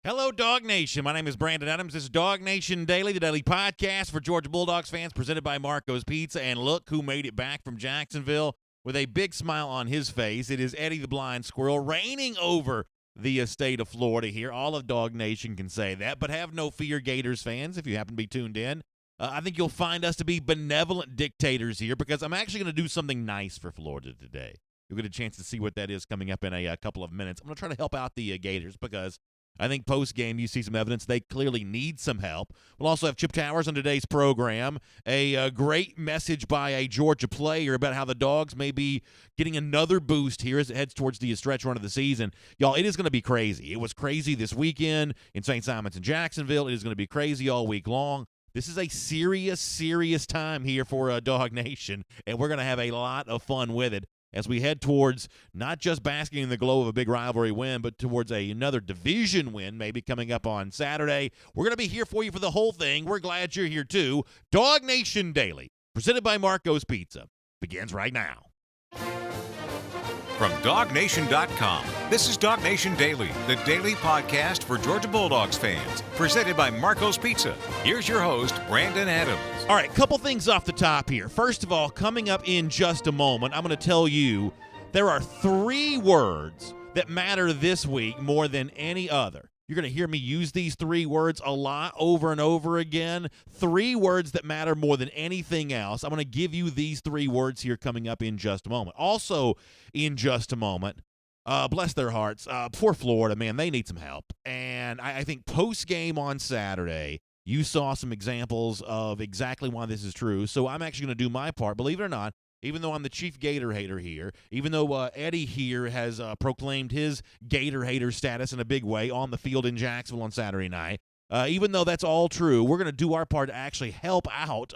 Hello, Dog Nation. My name is Brandon Adams. This is DawgNation Daily, the daily podcast for Georgia Bulldogs fans, presented by Marco's Pizza. And look who made it back from Jacksonville with a big smile on his face. It is Eddie the Blind Squirrel reigning over the state of Florida here. All of Dog Nation can say that, but have no fear, Gators fans, if you happen to be tuned in. I think you'll find us to be benevolent dictators here because I'm actually going to do something nice for Florida today. You'll get a chance to see what that is coming up in a couple of minutes. I'm going to try to help out the Gators because I think post-game you see some evidence they clearly need some help. We'll also have Chip Towers on today's program, a great message by a Georgia player about how the Dogs may be getting another boost here as it heads towards the stretch run of the season. Y'all, it is going to be crazy. It was crazy this weekend in St. Simons and Jacksonville. It is going to be crazy all week long. This is a serious time here for Dog Nation, and we're going to have a lot of fun with it as we head towards not just basking in the glow of a big rivalry win, but towards another division win maybe coming up on Saturday. We're going to be here for you for the whole thing. We're glad you're here too. DawgNation Daily, presented by Marco's Pizza, begins right now. From DawgNation.com, this is DawgNation Daily, the daily podcast for Georgia Bulldogs fans, presented by Marco's Pizza. Here's your host, Brandon Adams. All right, couple things off the top here. First of all, coming up in just a moment, I'm going to tell you there are 3 words that matter this week more than any other. You're going to hear me use these 3 words a lot over and over again. 3 words that matter more than anything else. I'm going to give you these 3 words here coming up in just a moment. Also, in just a moment, bless their hearts, poor Florida, man, they need some help. And I think post-game on Saturday, you saw some examples of exactly why this is true. So I'm actually going to do my part, believe it or not. Even though I'm the chief Gator hater here, even though Eddie here has proclaimed his Gator hater status in a big way on the field in Jacksonville on Saturday night, even though that's all true, we're going to do our part to actually help out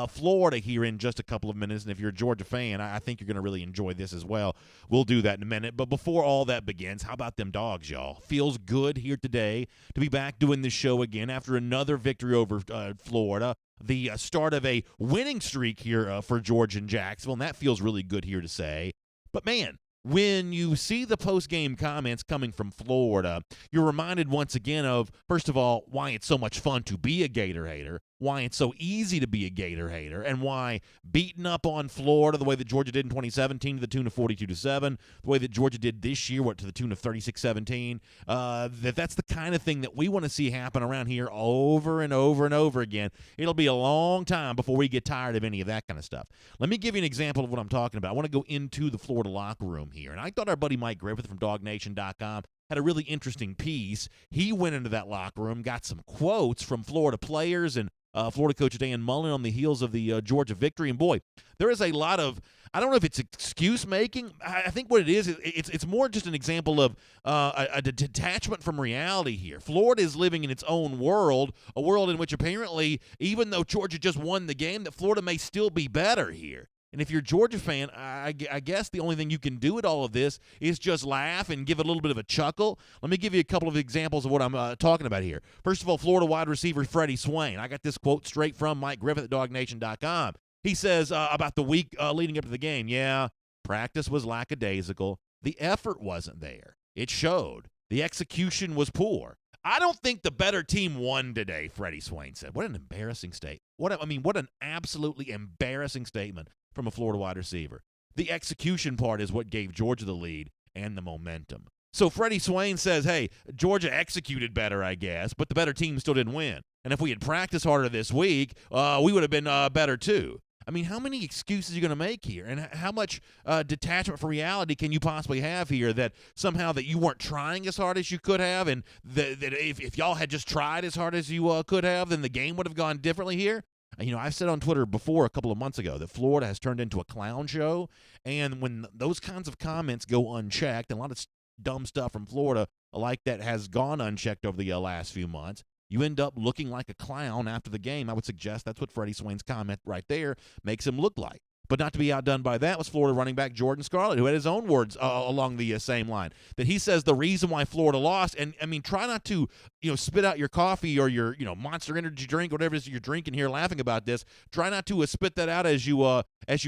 Florida here in just a couple of minutes. And if you're a Georgia fan, I think you're going to really enjoy this as well. We'll do that in a minute. But before all that begins, how about them Dogs, y'all? Feels good here today to be back doing this show again after another victory over Florida. The start of a winning streak here for Georgia and Jacksonville, and that feels really good here to say. But, man, when you see the post-game comments coming from Florida, you're reminded once again of, first of all, why it's so much fun to be a Gator hater, why it's so easy to be a Gator hater, and why beating up on Florida the way that Georgia did in 2017 to the tune of 42-7, the way that Georgia did this year, to the tune of 36-17, that's the kind of thing that we want to see happen around here over and over and over again. It'll be a long time before we get tired of any of that kind of stuff. Let me give you an example of what I'm talking about. I want to go into the Florida locker room here, and I thought our buddy Mike Griffith from DawgNation.com had a really interesting piece. He went into that locker room, got some quotes from Florida players and Florida coach Dan Mullen on the heels of the Georgia victory. And, boy, there is a lot of – I don't know if it's excuse-making. I think what it is, it's more just an example of a detachment from reality here. Florida is living in its own world, a world in which apparently, even though Georgia just won the game, that Florida may still be better here. And if you're a Georgia fan, I guess the only thing you can do with all of this is just laugh and give it a little bit of a chuckle. Let me give you a couple of examples of what I'm talking about here. First of all, Florida wide receiver Freddie Swain. I got this quote straight from Mike Griffith at DawgNation.com. He says about the week leading up to the game, yeah, practice was lackadaisical. The effort wasn't there. It showed. The execution was poor. I don't think the better team won today, Freddie Swain said. What an embarrassing statement. What an absolutely embarrassing statement from a Florida wide receiver. The execution part is what gave Georgia the lead and the momentum. So Freddie Swain says, hey, Georgia executed better, I guess, but the better team still didn't win. And if we had practiced harder this week, we would have been better too. I mean, how many excuses are you going to make here? And how much detachment from reality can you possibly have here that somehow that you weren't trying as hard as you could have, and that if y'all had just tried as hard as you could have, then the game would have gone differently here? You know, I've said on Twitter before a couple of months ago that Florida has turned into a clown show, and when those kinds of comments go unchecked, and a lot of dumb stuff from Florida like that has gone unchecked over the last few months, you end up looking like a clown after the game. I would suggest that's what Freddie Swain's comment right there makes him look like. But not to be outdone by that was Florida running back Jordan Scarlett, who had his own words along the same line. That he says the reason why Florida lost, and I mean, try not to spit out your coffee or your Monster Energy drink, whatever it is you're drinking here, laughing about this. Try not to spit that out as you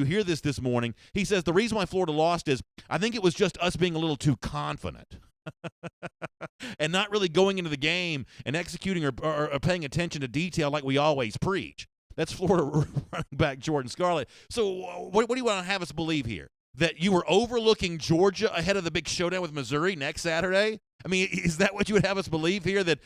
hear this morning. He says the reason why Florida lost is I think it was just us being a little too confident. and not really going into the game and executing or paying attention to detail like we always preach. That's Florida running back Jordan Scarlett. So what do you want to have us believe here? That you were overlooking Georgia ahead of the big showdown with Missouri next Saturday? I mean, is that what you would have us believe here? That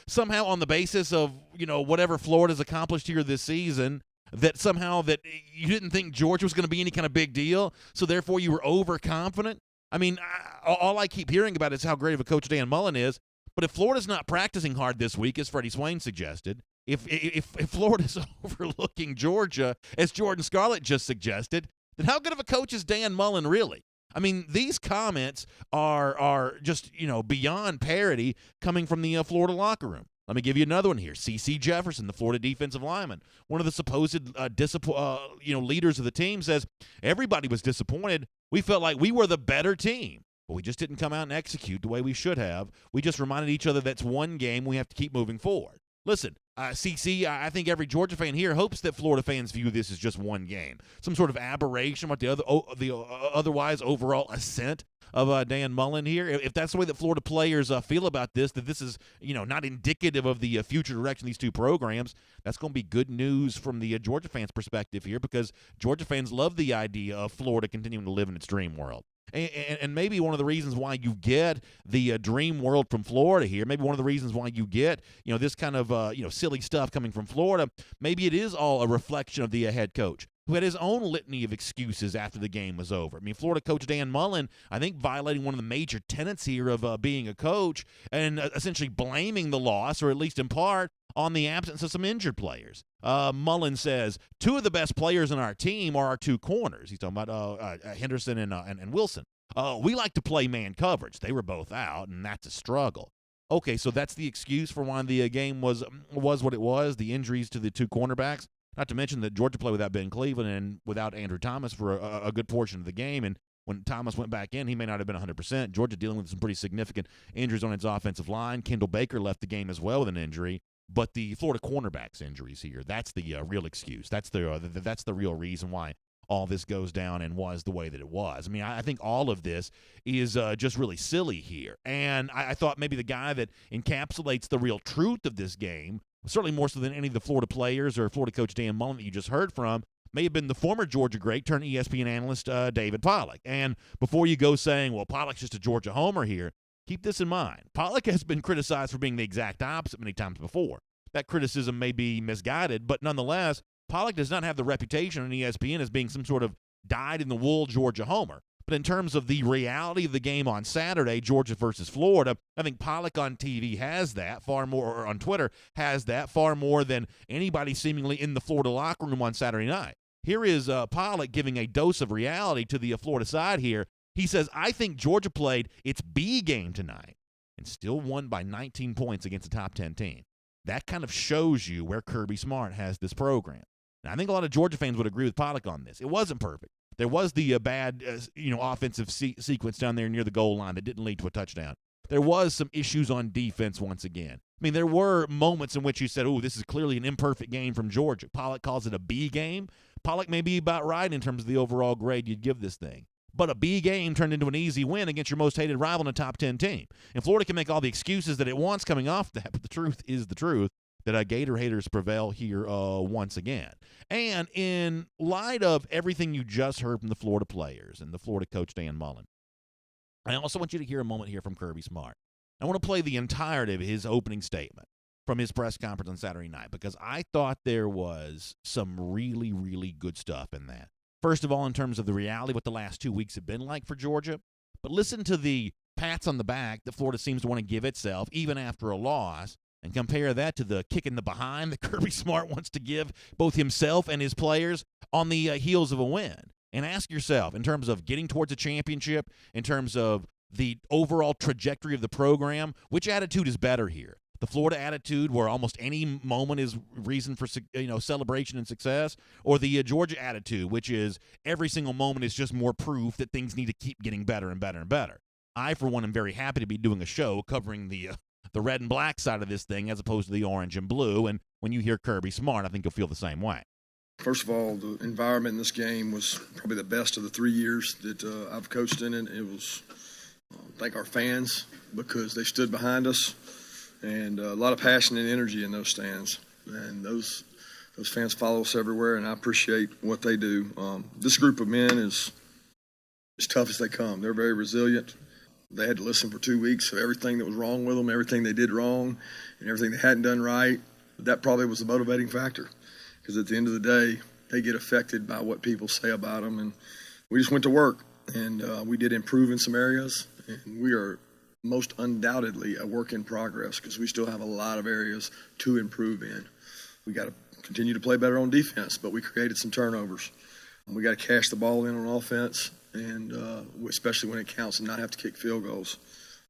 somehow on the basis of, whatever Florida's accomplished here this season, that somehow that you didn't think Georgia was going to be any kind of big deal, so therefore you were overconfident? I mean, all I keep hearing about is how great of a coach Dan Mullen is, but if Florida's not practicing hard this week, as Freddie Swain suggested, if Florida's overlooking Georgia, as Jordan Scarlett just suggested, then how good of a coach is Dan Mullen really? I mean, these comments are just, beyond parody coming from the Florida locker room. Let me give you another one here. C.C. Jefferson, the Florida defensive lineman, one of the supposed leaders of the team, says, everybody was disappointed. We felt like we were the better team, but we just didn't come out and execute the way we should have. We just reminded each other that's one game. We have to keep moving forward. Listen, CC, I think every Georgia fan here hopes that Florida fans view this as just one game, some sort of aberration with the otherwise overall ascent of Dan Mullen here. If that's the way that Florida players feel about this, that this is not indicative of the future direction of these two programs, that's going to be good news from the Georgia fans' perspective here, because Georgia fans love the idea of Florida continuing to live in its dream world. And maybe one of the reasons why you get the dream world from Florida here, maybe one of the reasons why you get this kind of silly stuff coming from Florida, maybe it is all a reflection of the head coach, who had his own litany of excuses after the game was over. I mean, Florida coach Dan Mullen, I think, violating one of the major tenets here of being a coach and essentially blaming the loss, or at least in part, on the absence of some injured players. Mullen says, two of the best players in our team are our two corners. He's talking about Henderson and Wilson. We like to play man coverage. They were both out, and that's a struggle. Okay, so that's the excuse for why the game was what it was, the injuries to the two cornerbacks. Not to mention that Georgia played without Ben Cleveland and without Andrew Thomas for a good portion of the game. And when Thomas went back in, he may not have been 100%. Georgia dealing with some pretty significant injuries on its offensive line. Kendall Baker left the game as well with an injury. But the Florida cornerbacks injuries here, that's the real excuse. That's the real reason why all this goes down and was the way that it was. I mean, I think all of this is just really silly here. And I thought maybe the guy that encapsulates the real truth of this game, certainly more so than any of the Florida players or Florida coach Dan Mullen that you just heard from, may have been the former Georgia great turned ESPN analyst David Pollack. And before you go saying, well, Pollack's just a Georgia homer here, keep this in mind. Pollack has been criticized for being the exact opposite many times before. That criticism may be misguided, but nonetheless, Pollack does not have the reputation on ESPN as being some sort of dyed-in-the-wool Georgia homer. But in terms of the reality of the game on Saturday, Georgia versus Florida, I think Pollack on TV has that far more, or on Twitter has that far more than anybody seemingly in the Florida locker room on Saturday night. Here is Pollack giving a dose of reality to the Florida side here. He says, I think Georgia played its B game tonight and still won by 19 points against a top 10 team. That kind of shows you where Kirby Smart has this program. Now, I think a lot of Georgia fans would agree with Pollack on this. It wasn't perfect. There was the bad offensive sequence down there near the goal line that didn't lead to a touchdown. There was some issues on defense once again. I mean, there were moments in which you said, oh, this is clearly an imperfect game from Georgia. Pollack calls it a B game. Pollack may be about right in terms of the overall grade you'd give this thing. But a B game turned into an easy win against your most hated rival in a top 10 team. And Florida can make all the excuses that it wants coming off that, but the truth is the truth, that Gator haters prevail here once again. And in light of everything you just heard from the Florida players and the Florida coach Dan Mullen, I also want you to hear a moment here from Kirby Smart. I want to play the entirety of his opening statement from his press conference on Saturday night, because I thought there was some really, really good stuff in that. First of all, in terms of the reality, what the last 2 weeks have been like for Georgia. But listen to the pats on the back that Florida seems to want to give itself, even after a loss, and compare that to the kick in the behind that Kirby Smart wants to give both himself and his players on the heels of a win. And ask yourself, in terms of getting towards a championship, in terms of the overall trajectory of the program, which attitude is better here? The Florida attitude, where almost any moment is reason for celebration and success, or the Georgia attitude, which is every single moment is just more proof that things need to keep getting better and better and better. I, for one, am very happy to be doing a show covering the red and black side of this thing as opposed to the orange and blue. And when you hear Kirby Smart, I think you'll feel the same way. First of all, the environment in this game was probably the best of the 3 years that I've coached in it. Thank our fans because they stood behind us, and a lot of passion and energy in those stands. And those fans follow us everywhere, and I appreciate what they do. This group of men is as tough as they come. They're very resilient. They had to listen for 2 weeks of everything that was wrong with them, everything they did wrong, and everything they hadn't done right. That probably was the motivating factor, because at the end of the day, they get affected by what people say about them. And we just went to work, and we did improve in some areas, and we are most undoubtedly a work in progress because we still have a lot of areas to improve in. We got to continue to play better on defense, but we created some turnovers. We got to cash the ball in on offense, and especially when it counts, and not have to kick field goals.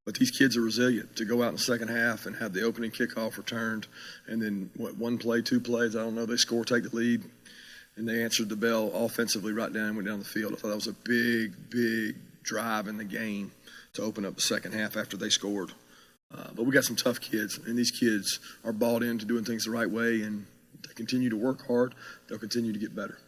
But these kids are resilient to go out in the second half and have the opening kickoff returned, and then one play, 2 plays, I don't know, they score, take the lead, and they answered the bell offensively right down and went down the field. I thought that was a big drive in the game to open up the second half after they scored. But we got some tough kids, and these kids are bought into doing things the right way, and they continue to work hard. They'll continue to get better.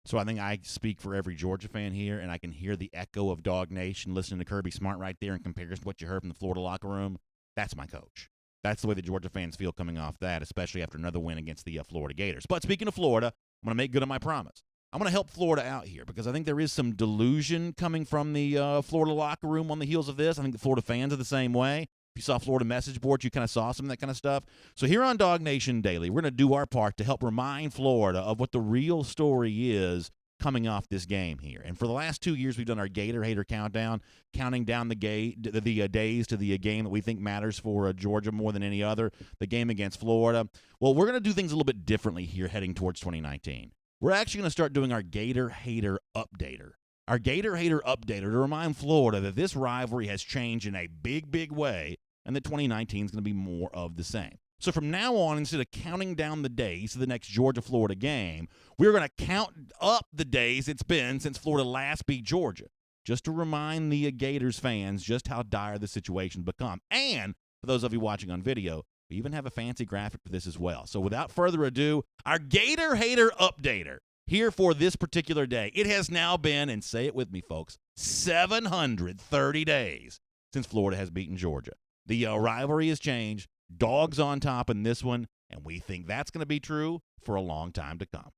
So I think I speak for every Georgia fan here, and I can hear the echo of Dog Nation listening to Kirby Smart right there in comparison to what you heard from the Florida locker room. That's my coach. That's the way the Georgia fans feel coming off that, especially after another win against the Florida Gators. But speaking of Florida, I'm going to make good on my promise. I'm going to help Florida out here because I think there is some delusion coming from the Florida locker room on the heels of this. I think the Florida fans are the same way. If you saw Florida message boards, you kind of saw some of that kind of stuff. So here on DawgNation Daily, we're going to do our part to help remind Florida of what the real story is coming off this game here. And for the last 2 years, we've done our Gator Hater Countdown, counting down the days to the game that we think matters for Georgia more than any other, the game against Florida. Well, we're going to do things a little bit differently here heading towards 2019. We're actually going to start doing our Gator Hater Updater. Our Gator Hater Updater to remind Florida that this rivalry has changed in a big way and that 2019 is going to be more of the same. So from now on, instead of counting down the days to the next Georgia-Florida game, we're going to count up the days it's been since Florida last beat Georgia, just to remind the Gators fans just how dire the situation become. And for those of you watching on video, we even have a fancy graphic for this as well. So without further ado, our Gator Hater Updater here for this particular day. It has now been, and say it with me, folks, 730 days since Florida has beaten Georgia. The rivalry has changed. Dogs on top in this one, and we think that's going to be true for a long time to come.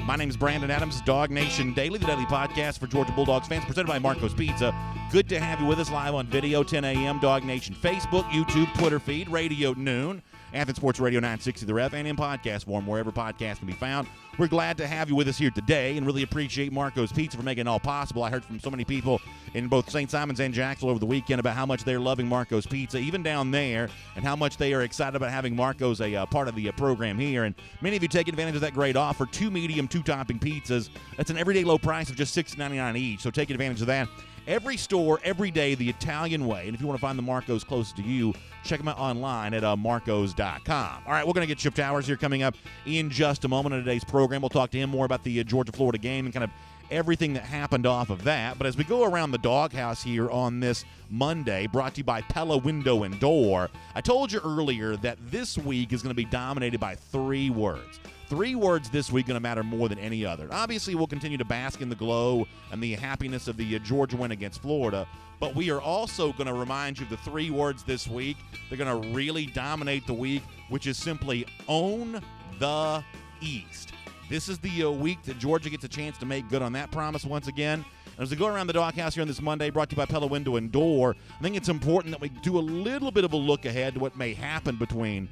My name is Brandon Adams, DawgNation Daily, the daily podcast for Georgia Bulldogs fans, presented by Marco's Pizza. Good to have you with us live on video, 10 a.m., DawgNation, Facebook, YouTube, Twitter feed, radio noon, Athens Sports Radio 960 The Ref, and in podcast form, wherever podcasts can be found. We're glad to have you with us here today and really appreciate Marco's Pizza for making it all possible. I heard from so many people in both St. Simons and Jacksonville over the weekend about how much they're loving Marco's Pizza, even down there, and how much they are excited about having Marco's a part of the program here. And many of you take advantage of that great offer, 2 medium, 2-topping pizzas. That's an everyday low price of just $6.99 each, so take advantage of that. Every store, every day, the Italian way. And if you want to find the Marco's closest to you, check them out online at marcos.com. All right, we're going to get Chip Towers here coming up in just a moment on today's program. We'll talk to him more about the Georgia-Florida game and kind of everything that happened off of that. But as we go around the doghouse here on this Monday, brought to you by Pella Window and Door, I told you earlier that this week is going to be dominated by 3 words. 3 words this week going to matter more than any other. Obviously, we'll continue to bask in the glow and the happiness of the Georgia win against Florida, but we are also going to remind you of the 3 words this week. They're going to really dominate the week, which is simply own the East. This is the week that Georgia gets a chance to make good on that promise once again. And as we go around the doghouse here on this Monday, brought to you by Pella Window and Door, I think it's important that we do a little bit of a look ahead to what may happen between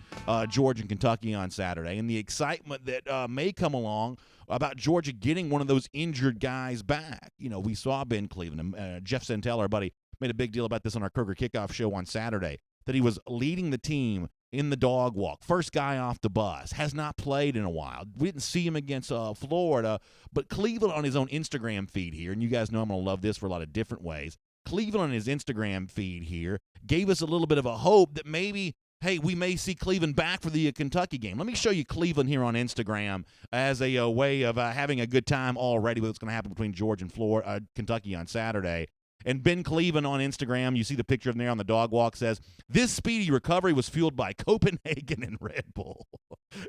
Georgia and Kentucky on Saturday and the excitement that may come along about Georgia getting one of those injured guys back. You know, we saw Ben Cleveland. Jeff Sentell, our buddy, made a big deal about this on our Kroger Kickoff show on Saturday, that he was leading the team in the dog walk. First guy off the bus. Has not played in a while. We didn't see him against Florida, but Cleveland on his own Instagram feed here, and you guys know I'm going to love this for a lot of different ways. Cleveland on his Instagram feed here gave us a little bit of a hope that maybe, hey, we may see Cleveland back for the Kentucky game. Let me show you Cleveland here on Instagram as a way of having a good time already with what's going to happen between Georgia and Kentucky on Saturday. And Ben Cleveland on Instagram, you see the picture of him there on the dog walk, says, "This speedy recovery was fueled by Copenhagen and Red Bull.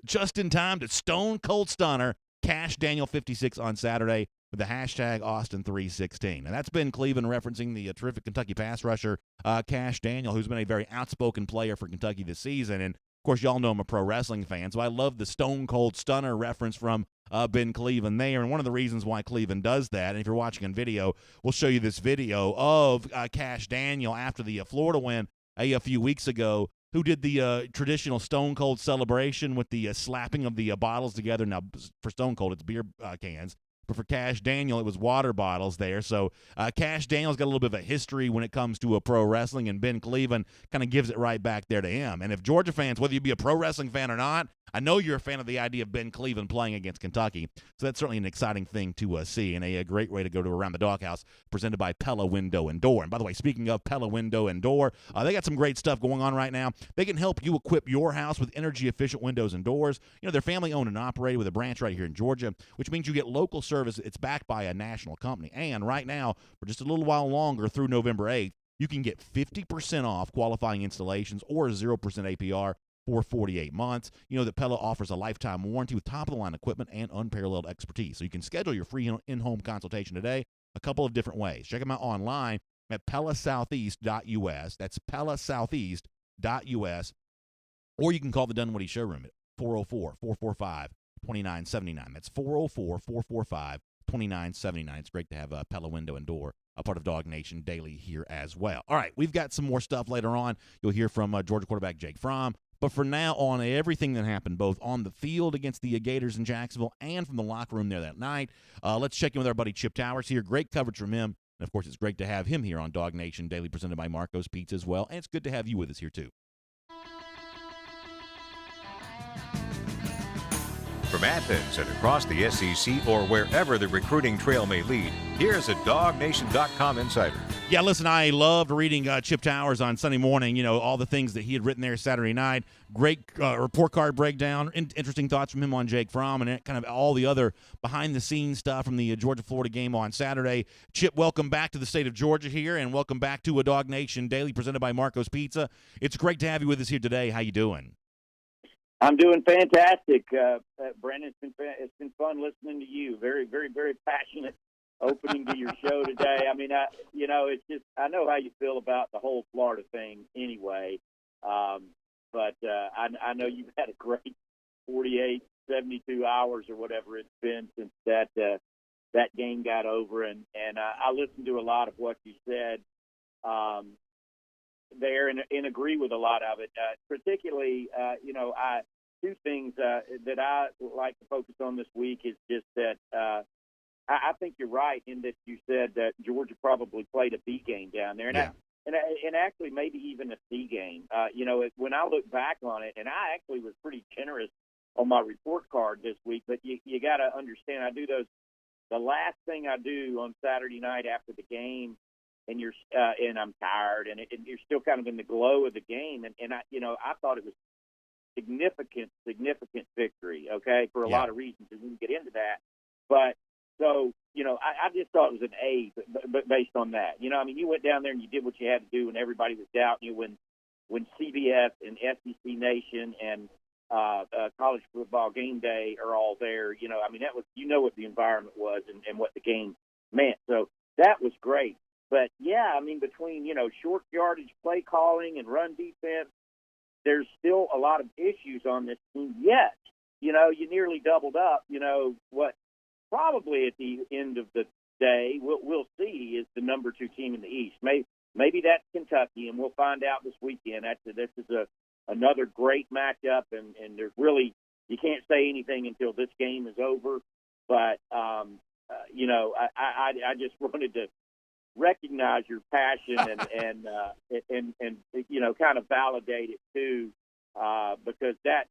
Just in time to stone cold stunner Cash Daniel 56 on Saturday. with the hashtag Austin316. And that's Ben Cleveland referencing the terrific Kentucky pass rusher, Cash Daniel, who's been a very outspoken player for Kentucky this season. And, of course, y'all know I'm a pro wrestling fan, so I love the Stone Cold Stunner reference from Ben Cleveland there. And one of the reasons why Cleveland does that, and if you're watching on video, we'll show you this video of Cash Daniel after the Florida win a few weeks ago, who did the traditional Stone Cold celebration with the slapping of the bottles together. Now, for Stone Cold, it's beer cans. But for Cash Daniel, it was water bottles there. So Cash Daniel's got a little bit of a history when it comes to pro wrestling, and Ben Cleveland kind of gives it right back there to him. And if Georgia fans, whether you be a pro wrestling fan or not, I know you're a fan of the idea of Ben Cleveland playing against Kentucky. So that's certainly an exciting thing to see, and a great way to go to Around the Doghouse, presented by Pella Window and Door. And by the way, speaking of Pella Window and Door, they got some great stuff going on right now. They can help you equip your house with energy-efficient windows and doors. You know, they're family-owned and operated with a branch right here in Georgia, which means you get local service. It's backed by a national company. And right now, for just a little while longer through November 8th, you can get 50% off qualifying installations or 0% APR for 48 months. You know that Pella offers a lifetime warranty with top-of-the-line equipment and unparalleled expertise. So you can schedule your free in-home consultation today a couple of different ways. Check them out online at pellasoutheast.us. That's pellasoutheast.us. Or you can call the Dunwoody Showroom at 404-445-2979. That's 404-445-2979. It's great to have Pella Window and Door, a part of DawgNation Daily, here as well. All right, we've got some more stuff later on. You'll hear from Georgia quarterback Jake Fromm. But for now, on everything that happened, both on the field against the Gators in Jacksonville and from the locker room there that night, let's check in with our buddy Chip Towers here. Great coverage from him. And, of course, it's great to have him here on DawgNation Daily, presented by Marco's Pizza as well. And it's good to have you with us here, too. From Athens and across the SEC or wherever the recruiting trail may lead, here's a DawgNation.com insider. Yeah, listen, I loved reading Chip Towers on Sunday morning, you know, all the things that he had written there Saturday night. Great report card breakdown, interesting thoughts from him on Jake Fromm, and kind of all the other behind-the-scenes stuff from the Georgia-Florida game on Saturday. Chip, welcome back to the state of Georgia here, and welcome back to a DawgNation Daily presented by Marco's Pizza. It's great to have you with us here today. How you doing? I'm doing fantastic, Brandon. It's been fun listening to you. Very, very, very passionate opening to your show today. I mean, it's just, I know how you feel about the whole Florida thing anyway. But I know you've had a great 48, 72 hours or whatever it's been since that game got over. And I listened to a lot of what you said there and agree with a lot of it. Particularly, two things that I like to focus on this week is just that I think you're right in that you said that Georgia probably played a B game down there, and actually maybe even a C game. When I look back on it, and I actually was pretty generous on my report card this week, but you got to understand, I do those. The last thing I do on Saturday night after the game, and and I'm tired, and you're still kind of in the glow of the game, and I thought it was significant victory, okay, for a lot of reasons, and we can get into that. But so, I just thought it was an A, but based on that, you went down there and you did what you had to do, and everybody was doubting you when CBS and SEC Nation and College Football Game Day are all there. That was, what the environment was and what the game meant. So that was great. But between short yardage play calling and run defense, there's still a lot of issues on this team. Yet, you nearly doubled up. What probably at the end of the day we'll see is the number 2 team in the East. Maybe that's Kentucky, and we'll find out this weekend. This is another great matchup, and there's really, you can't say anything until this game is over. But I just wanted to recognize your passion and kind of validate it too, because that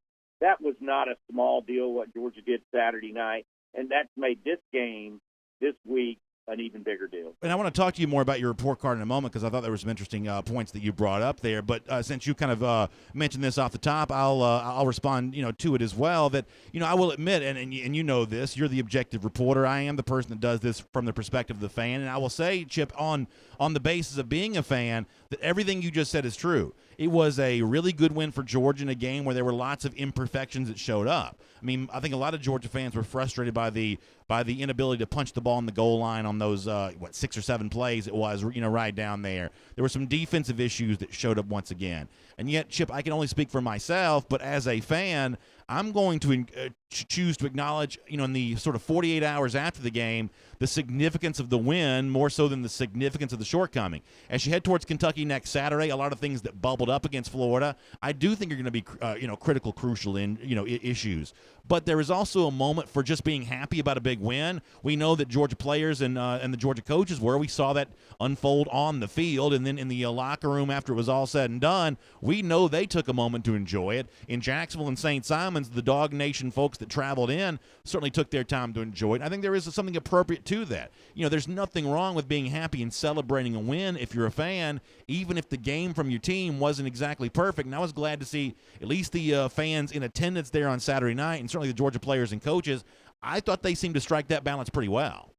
was not a small deal what Georgia did Saturday night, and that's made this game this week an even bigger deal. And I want to talk to you more about your report card in a moment, because I thought there were some interesting points that you brought up there. But since you kind of mentioned this off the top, I'll respond to it as well. That I will admit, and you know this, you're the objective reporter. I am the person that does this from the perspective of the fan, and I will say, Chip, on the basis of being a fan, that everything you just said is true. It was a really good win for Georgia in a game where there were lots of imperfections that showed up. I mean, I think a lot of Georgia fans were frustrated by the by the inability to punch the ball in the goal line on those 6 or 7 plays it was, right down there. There were some defensive issues that showed up once again. And yet, Chip, I can only speak for myself, but as a fan, I'm going to choose to acknowledge, in the sort of 48 hours after the game, the significance of the win more so than the significance of the shortcoming. As you head towards Kentucky next Saturday, a lot of things that bubbled up against Florida, I do think are going to be, critical, crucial issues. But there is also a moment for just being happy about a big win. We know that Georgia players and the Georgia coaches were. We saw that unfold on the field, and then in the locker room after it was all said and done, we know they took a moment to enjoy it. In Jacksonville and St. Simons, the DawgNation folks that traveled in certainly took their time to enjoy it. I think there is something appropriate to that. There's nothing wrong with being happy and celebrating a win if you're a fan, even if the game from your team wasn't exactly perfect. And I was glad to see at least the fans in attendance there on Saturday night, and certainly the Georgia players and coaches. I thought they seemed to strike that balance pretty well.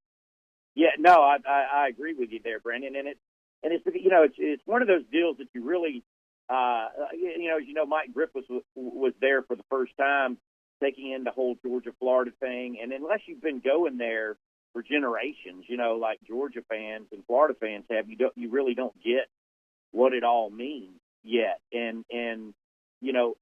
Yeah, no, I agree with you there, Brandon. And it's one of those deals that you really, Mike Griffiths was there for the first time, taking in the whole Georgia-Florida thing. And unless you've been going there for generations, like Georgia fans and Florida fans have, you really don't get what it all means yet. And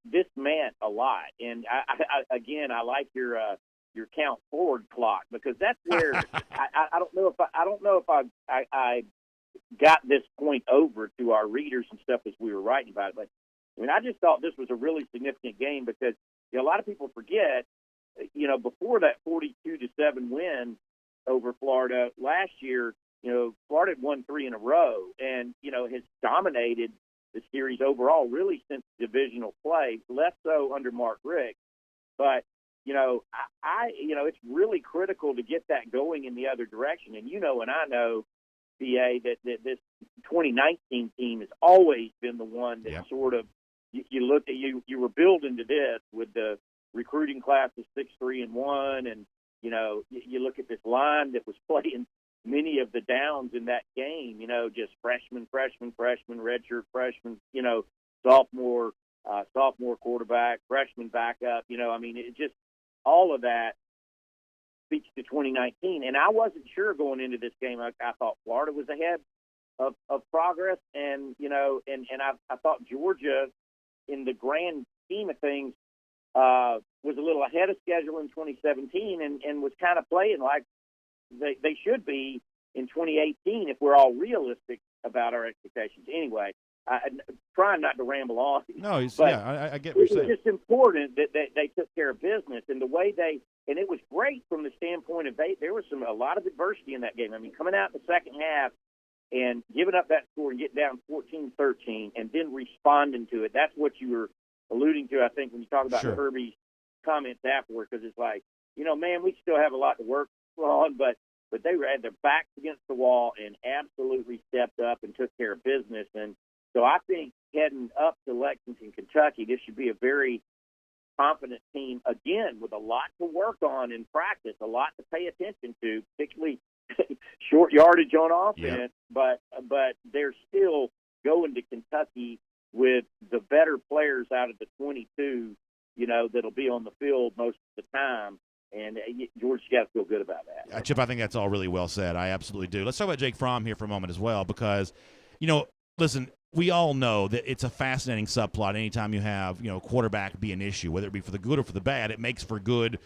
this meant a lot. And I like your count forward clock, because that's where I don't know if I got this point over to our readers and stuff as we were writing about it. But I just thought this was a really significant game because a lot of people forget, before that 42-7 win over Florida last year, Florida had won 3 in a row and, has dominated the series overall really since divisional play, less so under Mark Richt. But, it's really critical to get that going in the other direction. And, and I know, BA, that this 2019 team has always been the one that sort of, you looked at, you were building to this with the recruiting class of 6-3-1, and you look at this line that was playing many of the downs in that game. Just freshman, redshirt freshman, sophomore quarterback, freshman backup. It just, all of that speaks to 2019. And I wasn't sure going into this game. I thought Florida was ahead of progress, and I thought Georgia, in the grand scheme of things, was a little ahead of schedule in 2017 and was kind of playing like they should be in 2018 if we're all realistic about our expectations. Anyway, I'm trying not to ramble on. No, I get what you're saying. It's just important that they took care of business, and the way and it was great from the standpoint of there was a lot of adversity in that game. Coming out in the second half and giving up that score and getting down 14-13 and then responding to it. That's what you were alluding to, I think, when you talk about Kirby's comments afterward, because it's like, man, we still have a lot to work on, but they had their backs against the wall and absolutely stepped up and took care of business. And so I think heading up to Lexington, Kentucky, this should be a very confident team, again, with a lot to work on in practice, a lot to pay attention to, particularly short yardage on offense. But they're still going to Kentucky with the better players out of the 22, that'll be on the field most of the time. And Georgia's got to feel good about that. Chip, I think that's all really well said. I absolutely do. Let's talk about Jake Fromm here for a moment as well, because, listen, we all know that it's a fascinating subplot anytime you have, quarterback be an issue, whether it be for the good or for the bad. It makes for good,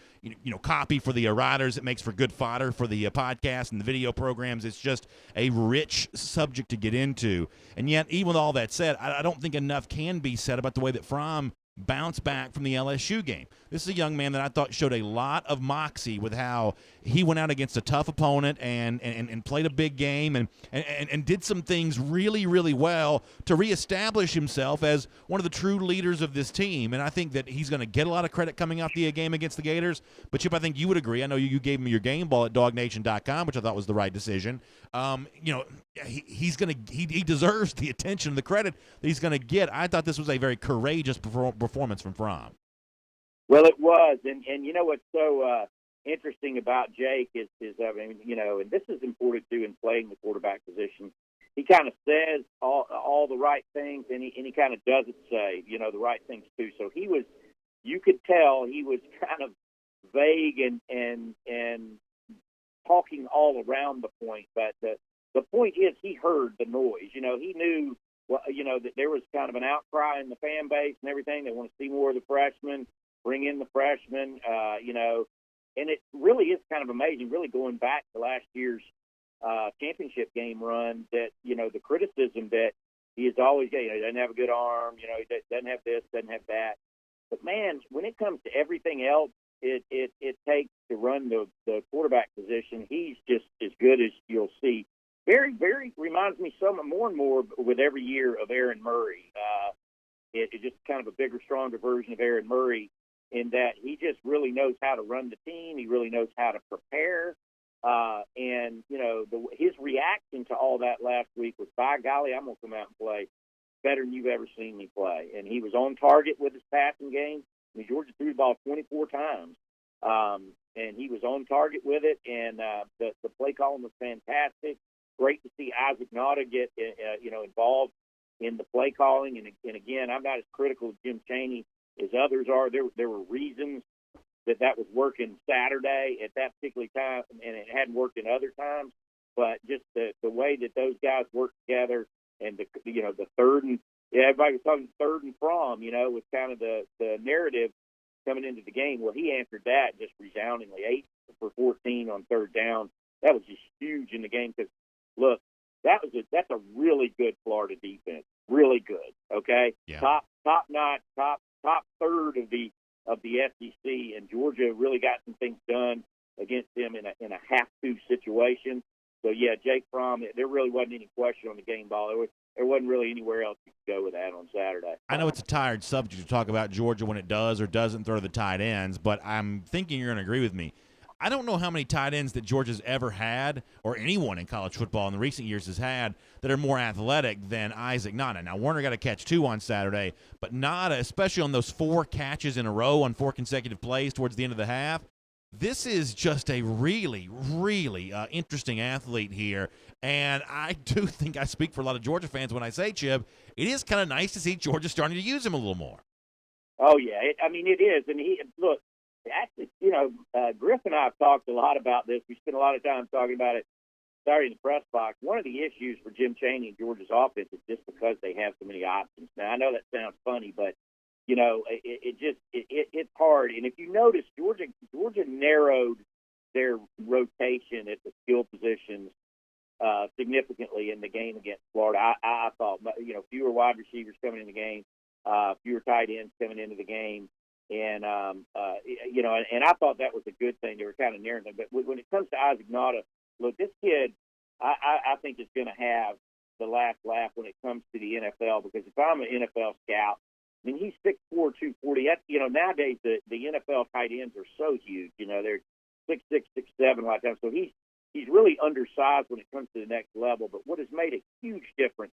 copy for the writers. It makes for good fodder for the podcast and the video programs. It's just a rich subject to get into. And yet, even with all that said, I don't think enough can be said about the way that Fromm bounced back from the LSU game. This is a young man that I thought showed a lot of moxie with how he went out against a tough opponent and played a big game and did some things really, really well to reestablish himself as one of the true leaders of this team. And I think that he's going to get a lot of credit coming off the game against the Gators. But, Chip, I think you would agree. I know you gave him your game ball at DawgNation.com, which I thought was the right decision. He deserves the attention and the credit that he's going to get. I thought this was a very courageous performance from Fromm. Well, it was, and what's so interesting about Jake is and this is important too in playing the quarterback position. He kind of says all the right things, and he kind of doesn't say the right things too. So you could tell he was kind of vague and talking all around the point, but the point is he heard the noise. You know, he knew, that there was kind of an outcry in the fan base and everything. They want to see more of the freshmen, bring in the freshmen, and it really is kind of amazing, really going back to last year's championship game run, that, the criticism that he is always, he doesn't have a good arm, he doesn't have this, doesn't have that. But, man, when it comes to everything else, it takes to run the quarterback position. He's just as good as you'll see. Very, very reminds me more and more with every year of Aaron Murray. It's just kind of a bigger, stronger version of Aaron Murray in that he just really knows how to run the team. He really knows how to prepare. And, his reaction to all that last week was, by golly, I'm going to come out and play better than you've ever seen me play. And he was on target with his passing game. I mean, Georgia threw the ball 24 times, and he was on target with it. And the play calling was fantastic. Great to see Isaac Nauta get, involved in the play calling. And again, I'm not as critical of Jim Chaney as others are. There were reasons that was working Saturday at that particular time, and it hadn't worked in other times. But just the way that those guys work together, and the third and everybody was talking third and from, was kind of the narrative coming into the game. Well, he answered that just resoundingly, 8 for 14 on third down. That was just huge in the game because, look, that's a really good Florida defense, really good. Okay, yeah. top notch, top third of the SEC, and Georgia really got some things done against them in a have-to situation. So, yeah, Jake Fromm, there really wasn't any question on the game ball. There wasn't really anywhere else you could go with that on Saturday. I know it's a tired subject to talk about Georgia when it does or doesn't throw the tight ends, but I'm thinking you're going to agree with me. I don't know how many tight ends that Georgia's ever had, or anyone in college football in the recent years has had, that are more athletic than Isaac Nauta. Now, Warner got a catch 2 on Saturday, but Nauta, especially on those 4 catches in a row on 4 consecutive plays towards the end of the half, this is just a really, really interesting athlete here. And I do think I speak for a lot of Georgia fans when I say, Chip, it is kind of nice to see Georgia starting to use him a little more. Oh, yeah. It is. And look, actually, Griff and I have talked a lot about this. We spent a lot of time talking about it Saturday in the press box. One of the issues for Jim Chaney and Georgia's offense is just because they have so many options. Now, I know that sounds funny, but, it's hard. And if you notice, Georgia narrowed their rotation at the skill positions significantly in the game against Florida. I thought, fewer wide receivers coming in the game, fewer tight ends coming into the game. And, and I thought that was a good thing. They were kind of narrowing them. But when it comes to Isaac Nauta, look, this kid, I think is going to have the last laugh when it comes to the NFL, because if I'm an NFL scout, I mean, he's 6'4", 240. That's, nowadays the NFL tight ends are so huge. They're 6'6", 6'7" a lot of times. So he's really undersized when it comes to the next level. But what has made a huge difference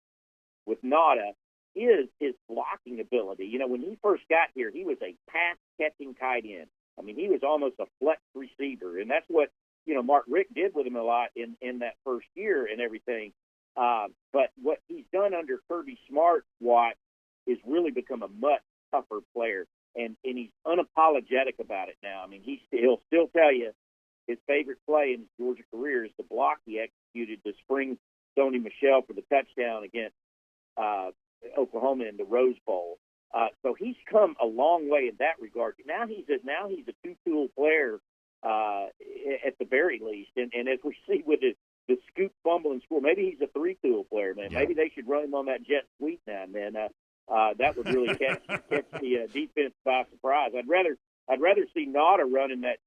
with Nauta is his blocking ability. When he first got here, he was a pass-catching tight end. I mean, he was almost a flex receiver, and that's what, Mark Richt did with him a lot in that first year and everything. But what he's done under Kirby Smart's watch is really become a much tougher player, and he's unapologetic about it now. I mean, he'll still tell you his favorite play in his Georgia career is the block he executed to spring Sony Michel for the touchdown against Oklahoma in the Rose Bowl. So he's come a long way in that regard. Now he's a two-tool player at the very least, and as we see with the scoop, fumble, and score, maybe he's a three-tool player, man. Yeah. Maybe they should run him on that jet sweep now and then. That would really catch the defense by surprise. I'd rather see Nauta running that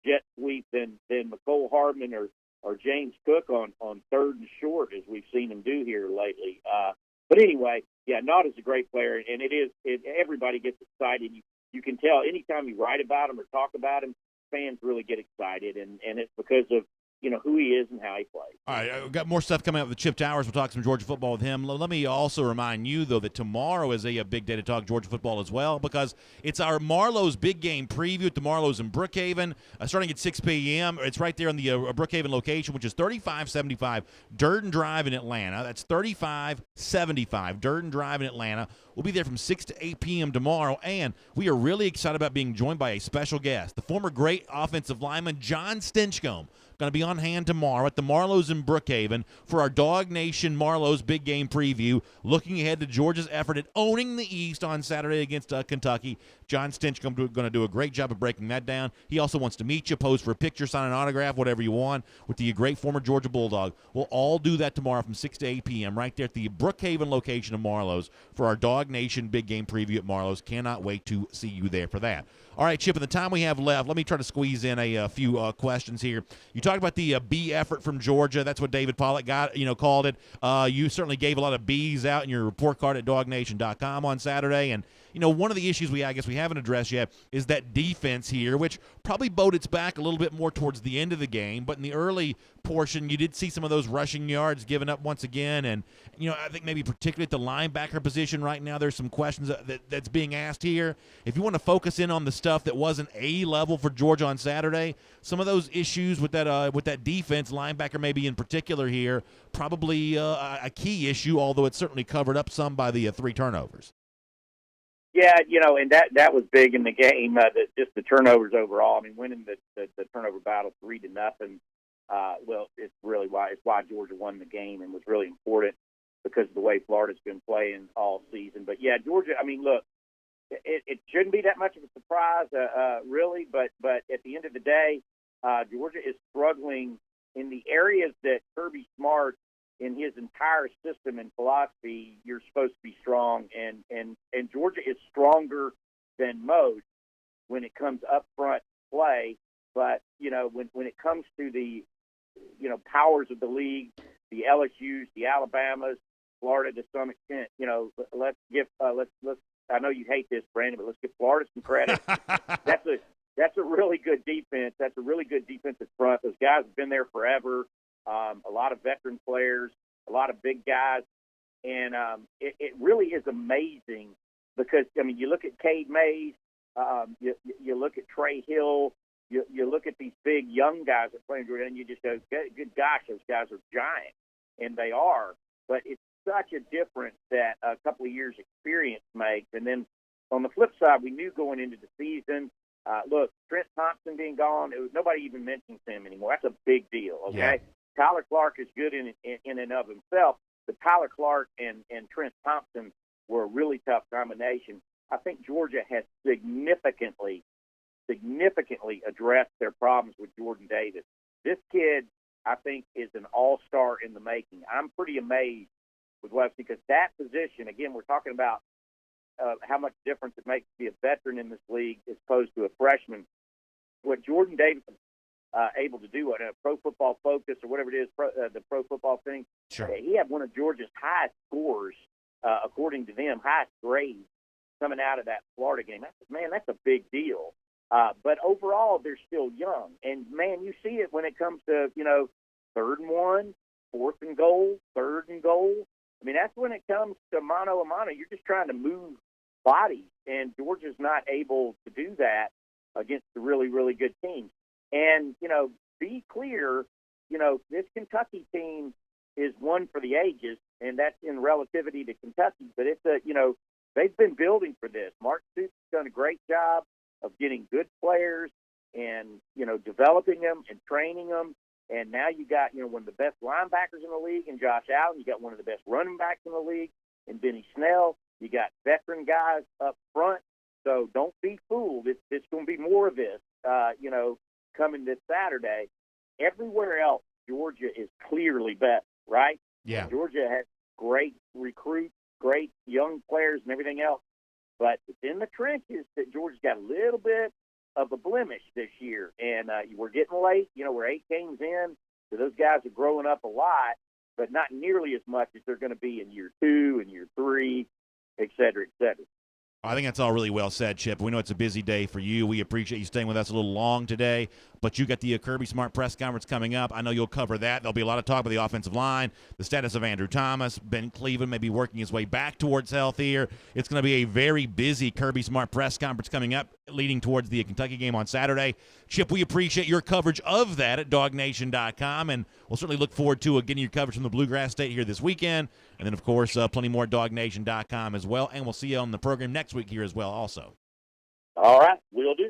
jet sweep than McCole Hardman or James Cook on third and short, as we've seen him do here lately. But anyway, yeah, Nauta's a great player, and everybody gets excited. You can tell anytime you write about him or talk about him, fans really get excited, and it's because of who he is and how he plays. All right, I've got more stuff coming up with Chip Towers. We'll talk some Georgia football with him. Let me also remind you, though, that tomorrow is a big day to talk Georgia football as well, because it's our Marlowe's big game preview at the Marlowe's in Brookhaven, starting at 6 p.m. It's right there in the Brookhaven location, which is 3575 Durden Drive in Atlanta. That's 3575 Durden Drive in Atlanta. We'll be there from 6 to 8 p.m. tomorrow, and we are really excited about being joined by a special guest, the former great offensive lineman John Stinchcomb. Going to be on hand tomorrow at the Marlows in Brookhaven for our DawgNation Marlows big game preview, looking ahead to Georgia's effort at owning the East on Saturday against Kentucky. John Stinchcomb going to do a great job of breaking that down. He also wants to meet you, pose for a picture, sign an autograph, whatever you want, with the great former Georgia Bulldog. We'll all do that tomorrow from 6 to 8 p.m. right there at the Brookhaven location of Marlows for our DawgNation big game preview at Marlows. Cannot wait to see you there for that. All right, Chip, in the time we have left, let me try to squeeze in a few questions here. You talked about the B effort from Georgia. That's what David Pollack called it. You certainly gave a lot of Bs out in your report card at DawgNation.com on Saturday. And, one of the issues we haven't addressed yet is that defense here, which probably bowed its back a little bit more towards the end of the game. But in the early portion, you did see some of those rushing yards given up once again. And, I think maybe particularly at the linebacker position right now, there's some questions that's being asked here. If you want to focus in on the stuff that wasn't A level for Georgia on Saturday, some of those issues with that defense, linebacker maybe in particular here, probably a key issue, although it's certainly covered up some by the 3 turnovers. Yeah, and that was big in the game. Just the turnovers overall. I mean, winning the turnover battle 3-0. It's really why Georgia won the game and was really important because of the way Florida's been playing all season. But yeah, Georgia. I mean, look, it shouldn't be that much of a surprise, really. But at the end of the day, Georgia is struggling in the areas that Kirby Smart, in his entire system and philosophy, you're supposed to be strong, and Georgia is stronger than most when it comes up front play. But when it comes to the powers of the league, the LSU's, the Alabamas, Florida to some extent, let's I know you hate this, Brandon, but let's give Florida some credit. That's a really good defense. That's a really good defensive front. Those guys have been there forever. A lot of veteran players, a lot of big guys, and it really is amazing because you look at Cade Mays, you look at Trey Hill, you look at these big young guys that play in Georgia, and you just go, good gosh, those guys are giant, and they are. But it's such a difference that a couple of years' experience makes. And then on the flip side, we knew going into the season. Look, Trent Thompson being gone, nobody even mentions him anymore. That's a big deal, okay? Yeah. Tyler Clark is good in and of himself, but Tyler Clark and Trent Thompson were a really tough combination. I think Georgia has significantly addressed their problems with Jordan Davis. This kid, I think, is an all-star in the making. I'm pretty amazed with what I've seen because that position, again, we're talking about how much difference it makes to be a veteran in this league as opposed to a freshman. What Jordan Davis is able to do, a Pro Football Focus or whatever it is, the Pro Football thing, sure. He had one of Georgia's highest scores, according to them, highest grades coming out of that Florida game. That's a big deal. But overall, they're still young. And, man, you see it when it comes to, 3rd and 1, 4th and goal, 3rd and goal. I mean, that's when it comes to mano a mano. You're just trying to move bodies, and Georgia's not able to do that against the really, really good teams. And, be clear, this Kentucky team is one for the ages, and that's in relativity to Kentucky. But it's they've been building for this. Mark Stoops has done a great job of getting good players and, developing them and training them. And now you got, one of the best linebackers in the league in Josh Allen. You got one of the best running backs in the league in Benny Snell. You got veteran guys up front. So don't be fooled. It's going to be more of this, coming this Saturday. Everywhere else, Georgia is clearly better, right? Yeah. Georgia has great recruits, great young players and everything else. But it's in the trenches that Georgia's got a little bit of a blemish this year. And we're getting late. We're 8 games in. So those guys are growing up a lot, but not nearly as much as they're going to be in year 2 and year 3, et cetera, et cetera. I think that's all really well said, Chip. We know it's a busy day for you. We appreciate you staying with us a little long today, but you got the Kirby Smart press conference coming up. I know you'll cover that. There'll be a lot of talk about the offensive line, the status of Andrew Thomas, Ben Cleveland maybe working his way back towards health here. It's going to be a very busy Kirby Smart press conference coming up. leading towards the Kentucky game on Saturday. Chip, we appreciate your coverage of that at DawgNation.com, and we'll certainly look forward to getting your coverage from the Bluegrass State here this weekend. And then, of course, plenty more at DawgNation.com as well. And we'll see you on the program next week here as well also. All right, we'll do.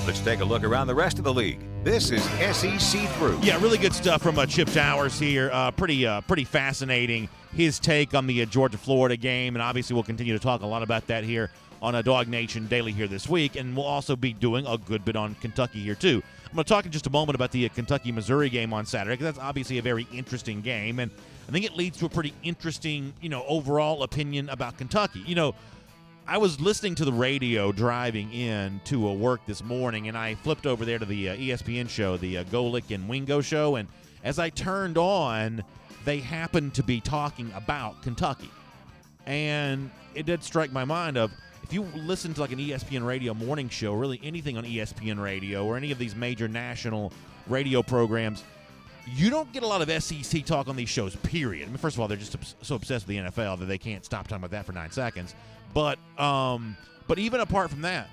Let's take a look around the rest of the league. This is SEC Through. Yeah, really good stuff from Chip Towers here. Pretty fascinating, his take on the Georgia-Florida game, and obviously we'll continue to talk a lot about that here on DawgNation Daily here this week, and we'll also be doing a good bit on Kentucky here too. I'm going to talk in just a moment about the Kentucky-Missouri game on Saturday, because that's obviously a very interesting game, and I think it leads to a pretty interesting, overall opinion about Kentucky. I was listening to the radio driving in to work this morning, and I flipped over there to the ESPN show, the Golick and Wingo show, and as I turned on, they happened to be talking about Kentucky. And it did strike my mind of, if you listen to like an ESPN radio morning show, really anything on ESPN radio or any of these major national radio programs, you don't get a lot of SEC talk on these shows, period. I mean, first of all, they're just so obsessed with the NFL that they can't stop talking about that for 9 seconds. But even apart from that,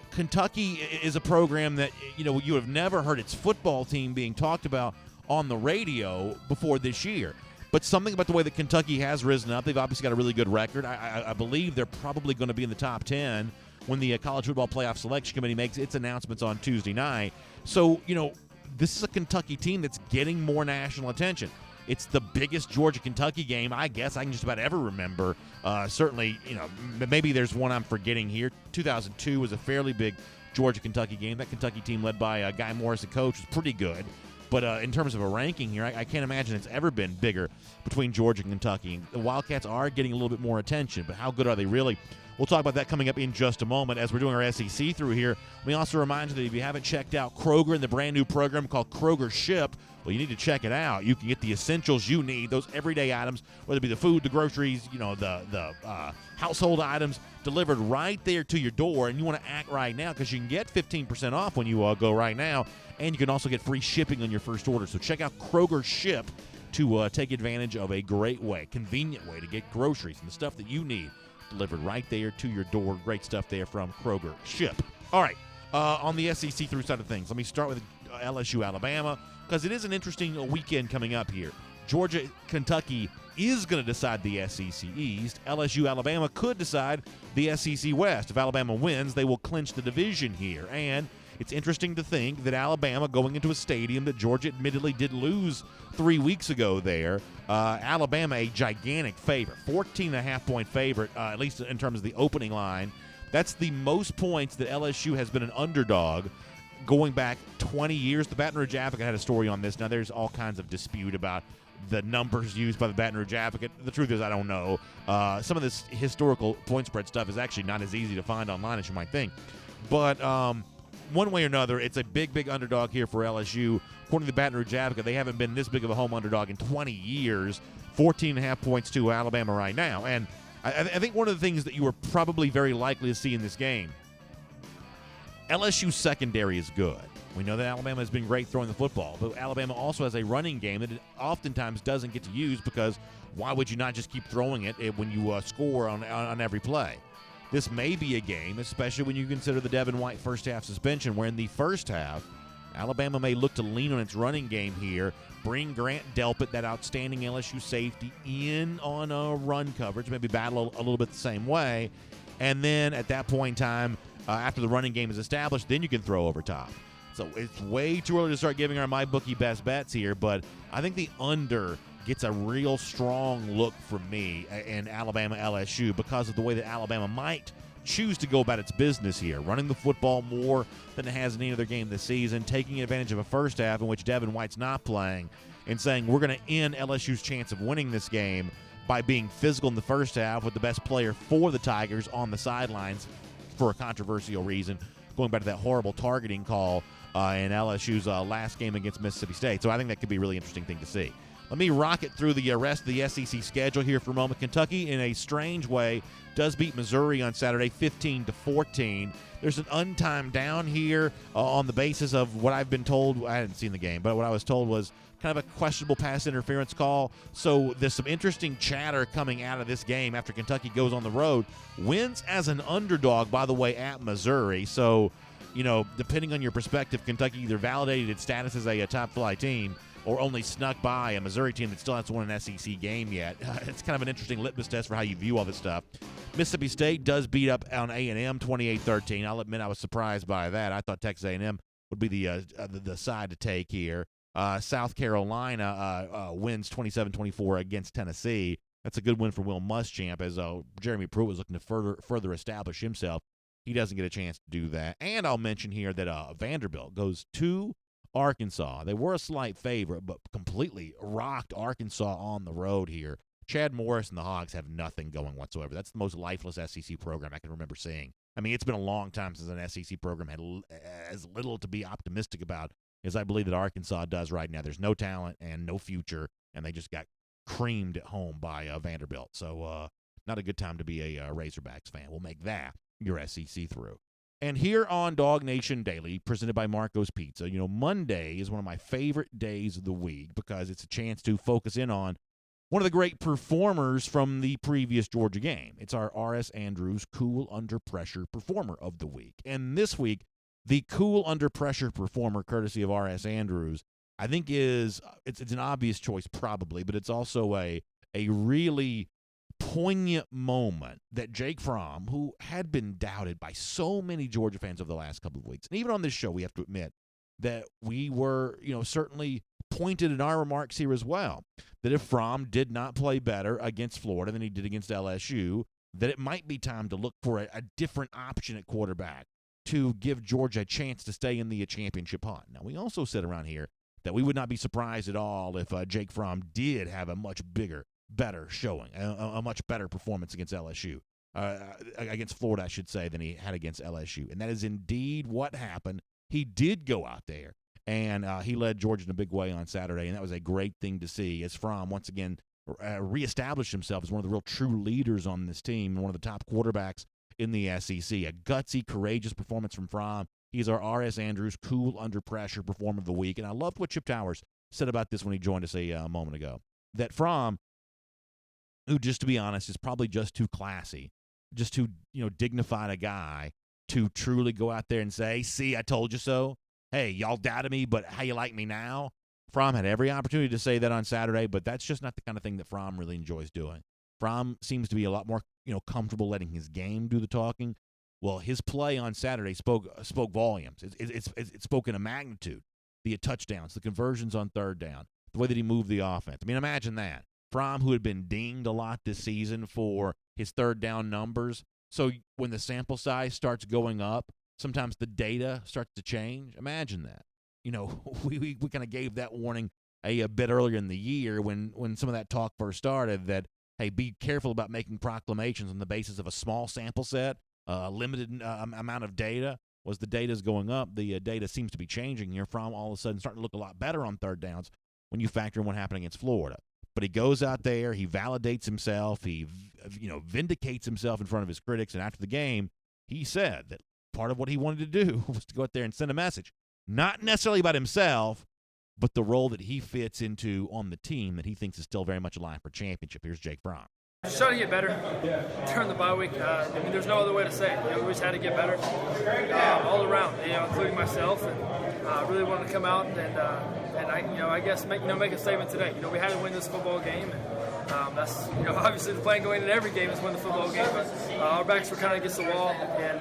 Kentucky is a program that, you have never heard its football team being talked about on the radio before this year. But something about the way that Kentucky has risen up, they've obviously got a really good record. I believe they're probably going to be in the top 10 when the College Football Playoff Selection Committee makes its announcements on Tuesday night. So, this is a Kentucky team that's getting more national attention. It's the biggest Georgia-Kentucky game, I guess, I can just about ever remember. Certainly, maybe there's one I'm forgetting here. 2002 was a fairly big Georgia-Kentucky game. That Kentucky team led by Guy Morris, the coach, was pretty good. But in terms of a ranking here, I can't imagine it's ever been bigger between Georgia and Kentucky. The Wildcats are getting a little bit more attention, but how good are they really? We'll talk about that coming up in just a moment as we're doing our SEC through here. Let me also remind you that if you haven't checked out Kroger and the brand new program called Kroger Ship, well, you need to check it out. You can get the essentials you need, those everyday items, whether it be the food, the groceries, the household items, delivered right there to your door. And you want to act right now because you can get 15% off when you go right now, and you can also get free shipping on your first order. So check out Kroger Ship to take advantage of a great way, convenient way to get groceries and the stuff that you need delivered right there to your door. Great stuff there from Kroger Ship. All right, on the SEC through side of things, let me start with LSU, Alabama, because it is an interesting weekend coming up here. Georgia, Kentucky is going to decide the SEC East. LSU, Alabama could decide the SEC West. If Alabama wins, they will clinch the division here. And it's interesting to think that Alabama, going into a stadium that Georgia admittedly did lose 3 weeks ago there, Alabama a gigantic favorite, 14.5-point favorite, at least in terms of the opening line. That's the most points that LSU has been an underdog going back 20 years. The Baton Rouge Advocate had a story on this. Now, there's all kinds of dispute about the numbers used by the Baton Rouge Advocate. The truth is, I don't know. Some of this historical point spread stuff is actually not as easy to find online as you might think. But one way or another, it's a big underdog here for LSU. According to the Baton Rouge Advocate, they haven't been this big of a home underdog in 20 years. 14.5 points to Alabama right now. And I think one of the things that you were probably very likely to see in this game, LSU's secondary is good. We know that Alabama has been great throwing the football, but Alabama also has a running game that it oftentimes doesn't get to use, because why would you not just keep throwing it when you score on every play? This may be a game, especially when you consider the Devin White first-half suspension, where in the first half, Alabama may look to lean on its running game here, bring Grant Delpit, that outstanding LSU safety, in on a run coverage, maybe battle a little bit the same way, and then at that point in time, after the running game is established, then you can throw over top. So it's way too early to start giving our MyBookie best bets here, but I think the under gets a real strong look from me in Alabama LSU because of the way that Alabama might choose to go about its business here, running the football more than it has in any other game this season, taking advantage of a first half in which Devin White's not playing, and saying we're going to end LSU's chance of winning this game by being physical in the first half with the best player for the Tigers on the sidelines for a controversial reason, going back to that horrible targeting call in LSU's last game against Mississippi State. So I think that could be a really interesting thing to see. Let me rocket through the rest of the SEC schedule here for a moment. Kentucky, in a strange way, does beat Missouri on Saturday 15-14. There's an untimed down here on the basis of what I've been told. I hadn't seen the game, but what I was told was kind of a questionable pass interference call. So there's some interesting chatter coming out of this game after Kentucky goes on the road. Wins as an underdog, by the way, at Missouri. So, depending on your perspective, Kentucky either validated its status as a top-flight team or only snuck by a Missouri team that still hasn't won an SEC game yet. It's kind of an interesting litmus test for how you view all this stuff. Mississippi State does beat up on A&M 28-13. I'll admit I was surprised by that. I thought Texas A&M would be the side to take here. South Carolina wins 27-24 against Tennessee. That's a good win for Will Muschamp, as Jeremy Pruitt was looking to further establish himself. He doesn't get a chance to do that. And I'll mention here that Vanderbilt goes to Arkansas. They were a slight favorite, but completely rocked Arkansas on the road here. Chad Morris and the Hogs have nothing going whatsoever. That's the most lifeless SEC program I can remember seeing. I mean, it's been a long time since an SEC program had as little to be optimistic about as I believe that Arkansas does right now. There's no talent and no future, and they just got creamed at home by Vanderbilt. So not a good time to be a Razorbacks fan. We'll make that your SEC through. And here on DawgNation Daily, presented by Marco's Pizza, Monday is one of my favorite days of the week because it's a chance to focus in on one of the great performers from the previous Georgia game. It's our R.S. Andrews Cool Under Pressure Performer of the Week. And this week, the Cool Under Pressure Performer, courtesy of R.S. Andrews, I think it's an obvious choice probably, but it's also a really poignant moment that Jake Fromm, who had been doubted by so many Georgia fans over the last couple of weeks, and even on this show we have to admit that we were, certainly pointed in our remarks here as well, that if Fromm did not play better against Florida than he did against LSU, that it might be time to look for a different option at quarterback to give Georgia a chance to stay in the championship hunt. Now, we also said around here that we would not be surprised at all if Jake Fromm did have a much better showing, a much better performance against LSU, against Florida, I should say, than he had against LSU. And that is indeed what happened. He did go out there, and he led Georgia in a big way on Saturday, and that was a great thing to see as Fromm once again reestablished himself as one of the real true leaders on this team and one of the top quarterbacks in the SEC. A gutsy, courageous performance from Fromm. He's our R.S. Andrews Cool Under Pressure Performer of the Week, and I loved what Chip Towers said about this when he joined us a moment ago, that Fromm, who, just to be honest, is probably just too classy, just too dignified a guy to truly go out there and say, see, I told you so. Hey, y'all doubted me, but how you like me now? Fromm had every opportunity to say that on Saturday, but that's just not the kind of thing that Fromm really enjoys doing. Fromm seems to be a lot more comfortable letting his game do the talking. Well, his play on Saturday spoke volumes. It spoke in a magnitude. The touchdowns, the conversions on third down, the way that he moved the offense. I mean, imagine that. Fromm, who had been dinged a lot this season for his third down numbers. So when the sample size starts going up, sometimes the data starts to change. Imagine that. We kind of gave that warning a bit earlier in the year when some of that talk first started that, hey, be careful about making proclamations on the basis of a small sample set, limited amount of data. As the data's going up, the data seems to be changing here. Fromm all of a sudden starting to look a lot better on third downs when you factor in what happened against Florida. But he goes out there, he validates himself, he vindicates himself in front of his critics, and after the game, he said that part of what he wanted to do was to go out there and send a message, not necessarily about himself, but the role that he fits into on the team that he thinks is still very much alive for championship. Here's Jake Fromm. Just trying to get better during the bye week. There's no other way to say it. We just had to get better all around, including myself. And I really wanted to come out and I guess make a statement today. We had to win this football game. And, that's obviously the plan going into every game is win the football game. But our backs were kind of against the wall and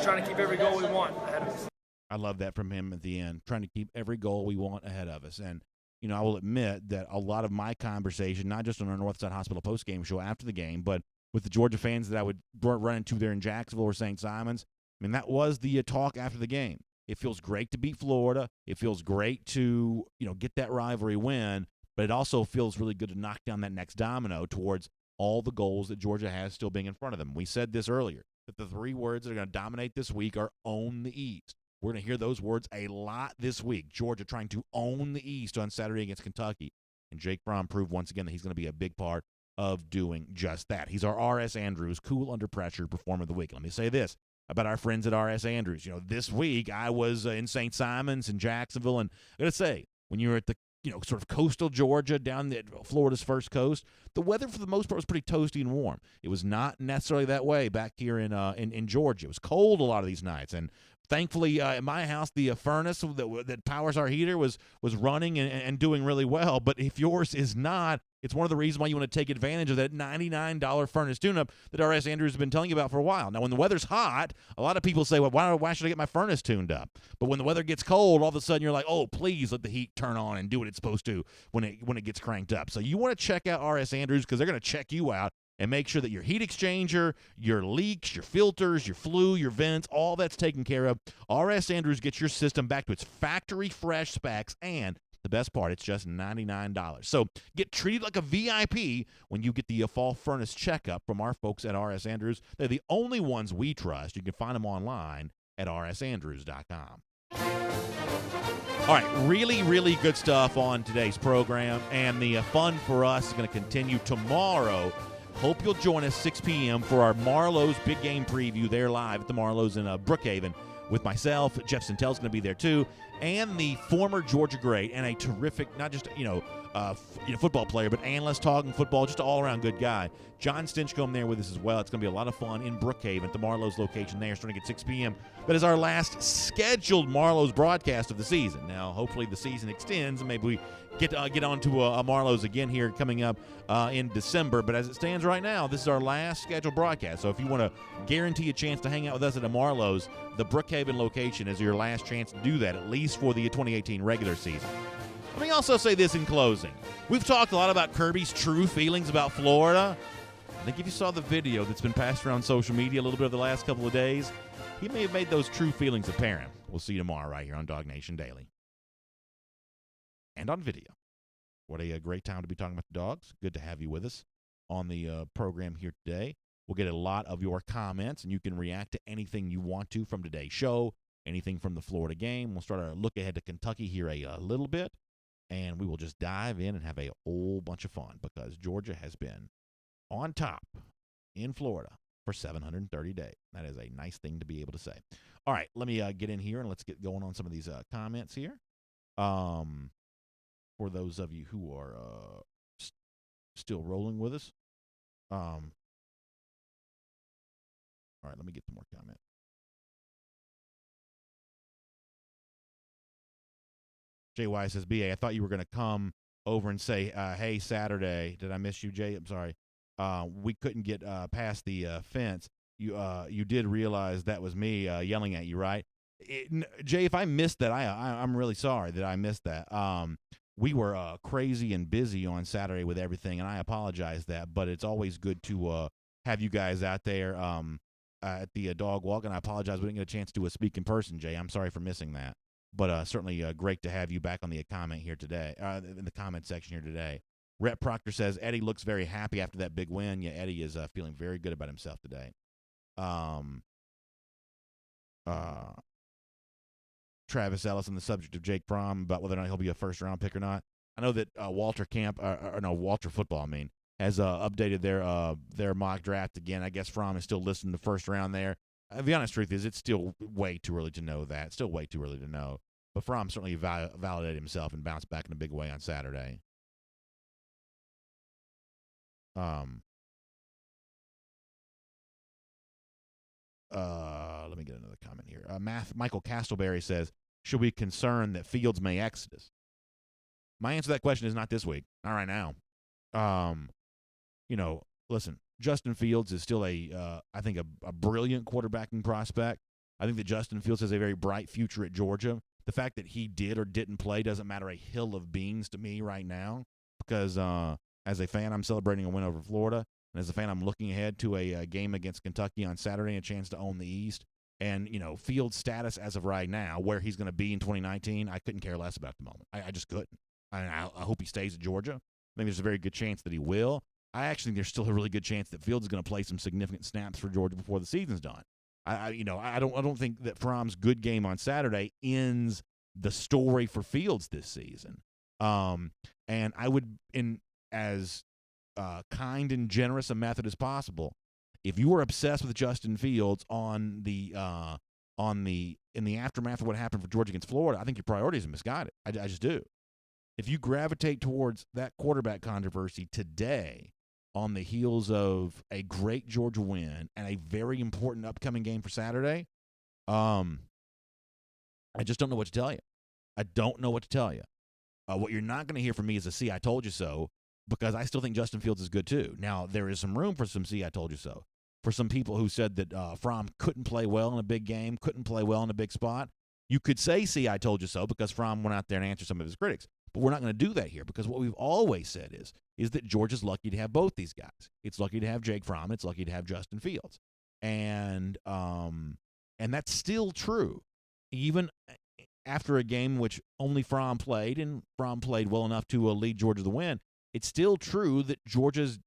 trying to keep every goal we want ahead of us. I love that from him at the end, trying to keep every goal we want ahead of us. And I will admit that a lot of my conversation, not just on our Northside Hospital postgame show after the game, but with the Georgia fans that I would run into there in Jacksonville or St. Simons, that was the talk after the game. It feels great to beat Florida. It feels great to, get that rivalry win, but it also feels really good to knock down that next domino towards all the goals that Georgia has still being in front of them. We said this earlier, that the three words that are going to dominate this week are own the East. We're going to hear those words a lot this week. Georgia trying to own the East on Saturday against Kentucky. And Jake Fromm proved once again that he's going to be a big part of doing just that. He's our R.S. Andrews Cool Under Pressure Performer of the Week. Let me say this about our friends at R.S. Andrews. This week I was in St. Simons and Jacksonville, and I got to say, when you're at the sort of coastal Georgia down Florida's first coast, the weather for the most part was pretty toasty and warm. It was not necessarily that way back here in Georgia. It was cold a lot of these nights, and thankfully, at my house, the furnace that powers our heater was running and doing really well. But if yours is not, it's one of the reasons why you want to take advantage of that $99 furnace tune-up that R.S. Andrews has been telling you about for a while. Now, when the weather's hot, a lot of people say, well, why should I get my furnace tuned up? But when the weather gets cold, all of a sudden you're like, oh, please let the heat turn on and do what it's supposed to when it gets cranked up. So you want to check out R.S. Andrews because they're going to check you out and make sure that your heat exchanger, your leaks, your filters, your flue, your vents, all that's taken care of. R.S. Andrews gets your system back to its factory fresh specs, and the best part, it's just $99. So get treated like a VIP when you get the fall furnace checkup from our folks at R.S. Andrews. They're the only ones we trust. You can find them online at rsandrews.com. All right, really, really good stuff on today's program, and the fun for us is going to continue tomorrow. Hope you'll join us 6 p.m. for our Marlowe's Big Game Preview. They're live at the Marlowe's in Brookhaven with myself. Jeff Sintel's going to be there too, and the former Georgia great and a terrific, not just football player, but analyst talking football, just an all-around good guy. John Stinchcomb there with us as well. It's going to be a lot of fun in Brookhaven at the Marlowe's location there, starting at 6 p.m. That is our last scheduled Marlowe's broadcast of the season. Now, hopefully the season extends, and maybe we get on to a Marlowe's again here coming up in December. But as it stands right now, this is our last scheduled broadcast. So if you want to guarantee a chance to hang out with us at a Marlowe's, the Brookhaven location is your last chance to do that, at least for the 2018 regular season. Let me also say this in closing. We've talked a lot about Kirby's true feelings about Florida. I think if you saw the video that's been passed around social media a little bit over the last couple of days, he may have made those true feelings apparent. We'll see you tomorrow right here on DawgNation Daily. And on video. What a great time to be talking about the Dogs. Good to have you with us on the program here today. We'll get a lot of your comments, and you can react to anything you want to from today's show, anything from the Florida game. We'll start our look ahead to Kentucky here a little bit, and we will just dive in and have a whole bunch of fun because Georgia has been on top in Florida for 730 days. That is a nice thing to be able to say. All right, let me get in here, and let's get going on some of these comments here. For those of you who are still rolling with us. All right, let me get some more comments. JY says, BA, I thought you were going to come over and say, hey, Saturday. Did I miss you, Jay? I'm sorry. We couldn't get past the fence. You did realize that was me yelling at you, right? Jay, if I missed that, I'm really sorry that I missed that. We were crazy and busy on Saturday with everything, and I apologize that. But it's always good to have you guys out there at the dog walk, and I apologize we didn't get a chance to speak in person, Jay. I'm sorry for missing that. But certainly great to have you back on the comment here today, in the comment section here today. Rhett Proctor says, Eddie looks very happy after that big win. Yeah, Eddie is feeling very good about himself today. Travis Ellis on the subject of Jake Fromm about whether or not he'll be a first-round pick or not. I know that Walter Football, has updated their mock draft again. I guess Fromm is still listed in the first round there. The honest truth is it's still way too early to know that. Still way too early to know. But Fromm certainly validated himself and bounced back in a big way on Saturday. Let me get another comment here. Michael Castleberry says, should we concern that Fields may exodus? My answer to that question is not this week. Not right now. Listen, Justin Fields is still I think a brilliant quarterbacking prospect. I think that Justin Fields has a very bright future at Georgia. The fact that he did or didn't play doesn't matter a hill of beans to me right now because as a fan, I'm celebrating a win over Florida. And as a fan, I'm looking ahead to a game against Kentucky on Saturday, a chance to own the East. And, Fields' status as of right now, where he's going to be in 2019, I couldn't care less about at the moment. I just couldn't. I hope he stays at Georgia. I think there's a very good chance that he will. I actually think there's still a really good chance that Fields is going to play some significant snaps for Georgia before the season's done. I don't think that Fromm's good game on Saturday ends the story for Fields this season. And I would, in as kind and generous a method as possible, if you were obsessed with Justin Fields in the aftermath of what happened for Georgia against Florida, I think your priorities are misguided. I just do. if you gravitate towards that quarterback controversy today on the heels of a great Georgia win and a very important upcoming game for Saturday, I just don't know what to tell you. I don't know what to tell you. What you're not going to hear from me is a "see, I told you so," because I still think Justin Fields is good too. Now, there is some room for some "see, I told you so." For some people who said that Fromm couldn't play well in a big game, couldn't play well in a big spot, you could say "see, I told you so" because Fromm went out there and answered some of his critics. But we're not going to do that here because what we've always said is that Georgia's lucky to have both these guys. It's lucky to have Jake Fromm. It's lucky to have Justin Fields. And that's still true. Even after a game in which only Fromm played, and Fromm played well enough to lead Georgia to the win, it's still true that Georgia's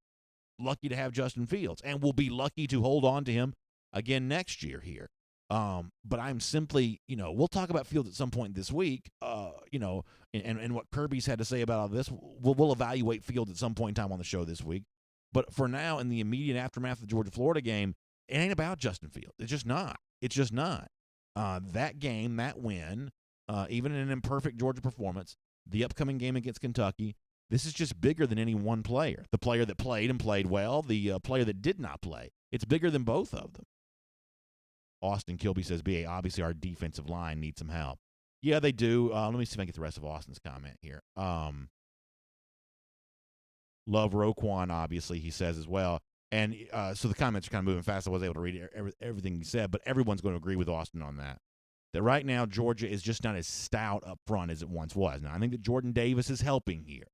lucky to have Justin Fields and will be lucky to hold on to him again next year here. But I'm simply, we'll talk about Fields at some point this week, and what Kirby's had to say about all this. We'll evaluate Fields at some point in time on the show this week. But for now, in the immediate aftermath of the Georgia-Florida game, it ain't about Justin Fields. It's just not. It's just not. That game, that win, even in an imperfect Georgia performance, the upcoming game against Kentucky, this is just bigger than any one player. The player that played and played well, the player that did not play. It's bigger than both of them. Austin Kilby says, "BA, obviously our defensive line needs some help." Yeah, they do. Let me see if I can get the rest of Austin's comment here. Love Roquan, obviously, he says as well. And so the comments are kind of moving fast. I wasn't able to read everything he said, but everyone's going to agree with Austin on that. That right now Georgia is just not as stout up front as it once was. Now, I think that Jordan Davis is helping here.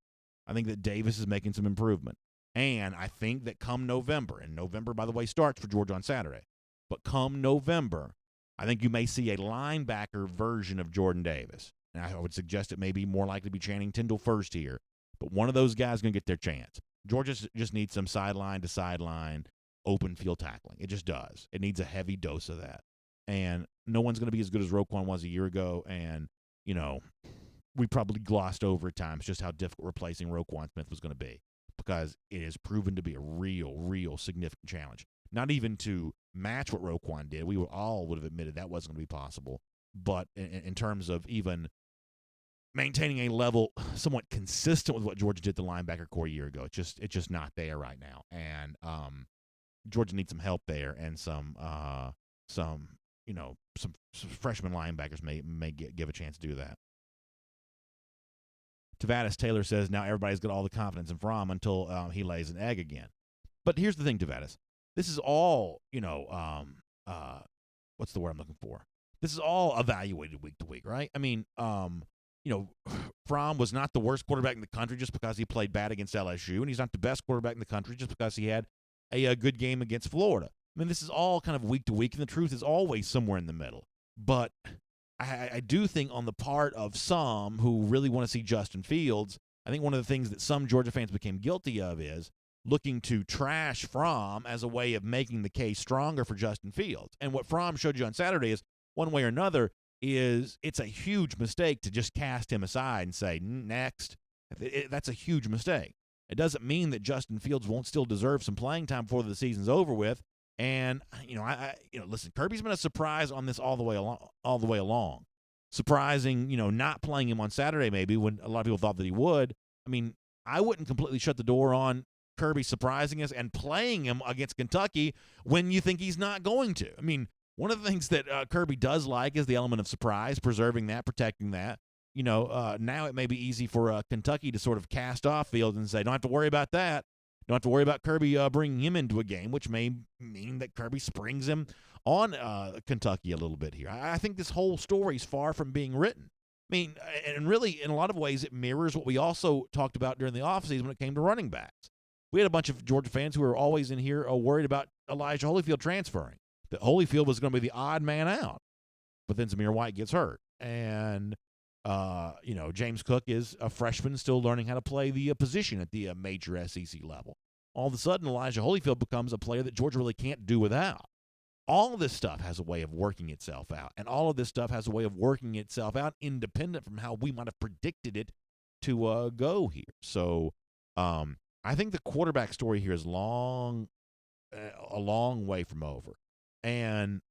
I think that Davis is making some improvement. And I think that come November, and November, by the way, starts for Georgia on Saturday, but come November, I think you may see a linebacker version of Jordan Davis. And I would suggest it may be more likely to be Channing Tindall first here, but one of those guys is going to get their chance. Georgia just needs some sideline-to-sideline open field tackling. It just does. It needs a heavy dose of that. And no one's going to be as good as Roquan was a year ago, and, we probably glossed over at times just how difficult replacing Roquan Smith was going to be because it has proven to be a real significant challenge. Not even to match what Roquan did. We all would have admitted that wasn't going to be possible. But in terms of even maintaining a level somewhat consistent with what Georgia did the linebacker core a year ago, it's just not there right now. And Georgia needs some help there, and some freshman linebackers may give a chance to do that. Tavares Taylor says now everybody's got all the confidence in Fromm until he lays an egg again. But here's the thing, Tavares. This is all, what's the word I'm looking for? This is all evaluated week to week, right? I mean, Fromm was not the worst quarterback in the country just because he played bad against LSU, and he's not the best quarterback in the country just because he had a good game against Florida. I mean, this is all kind of week to week, and the truth is always somewhere in the middle. But I do think on the part of some who really want to see Justin Fields, I think one of the things that some Georgia fans became guilty of is looking to trash Fromm as a way of making the case stronger for Justin Fields. And what Fromm showed you on Saturday is, one way or another, is it's a huge mistake to just cast him aside and say, next. That's a huge mistake. It doesn't mean that Justin Fields won't still deserve some playing time before the season's over with. And listen, Kirby's been a surprise on this all the way along. Surprising, not playing him on Saturday maybe when a lot of people thought that he would. I mean, I wouldn't completely shut the door on Kirby surprising us and playing him against Kentucky when you think he's not going to. I mean, one of the things that Kirby does like is the element of surprise, preserving that, protecting that. Now it may be easy for Kentucky to sort of cast off Fields and say, don't have to worry about that. Don't have to worry about Kirby bringing him into a game, which may mean that Kirby springs him on Kentucky a little bit here. I think this whole story is far from being written. I mean, and really, in a lot of ways, it mirrors what we also talked about during the offseason when it came to running backs. We had a bunch of Georgia fans who were always in here worried about Elijah Holyfield transferring. That Holyfield was going to be the odd man out. But then Zamir White gets hurt. And, James Cook is a freshman still learning how to play the position at the major SEC level. All of a sudden, Elijah Holyfield becomes a player that Georgia really can't do without. All of this stuff has a way of working itself out. And all of this stuff has a way of working itself out independent from how we might have predicted it to go here. So I think the quarterback story here is a long way from over. And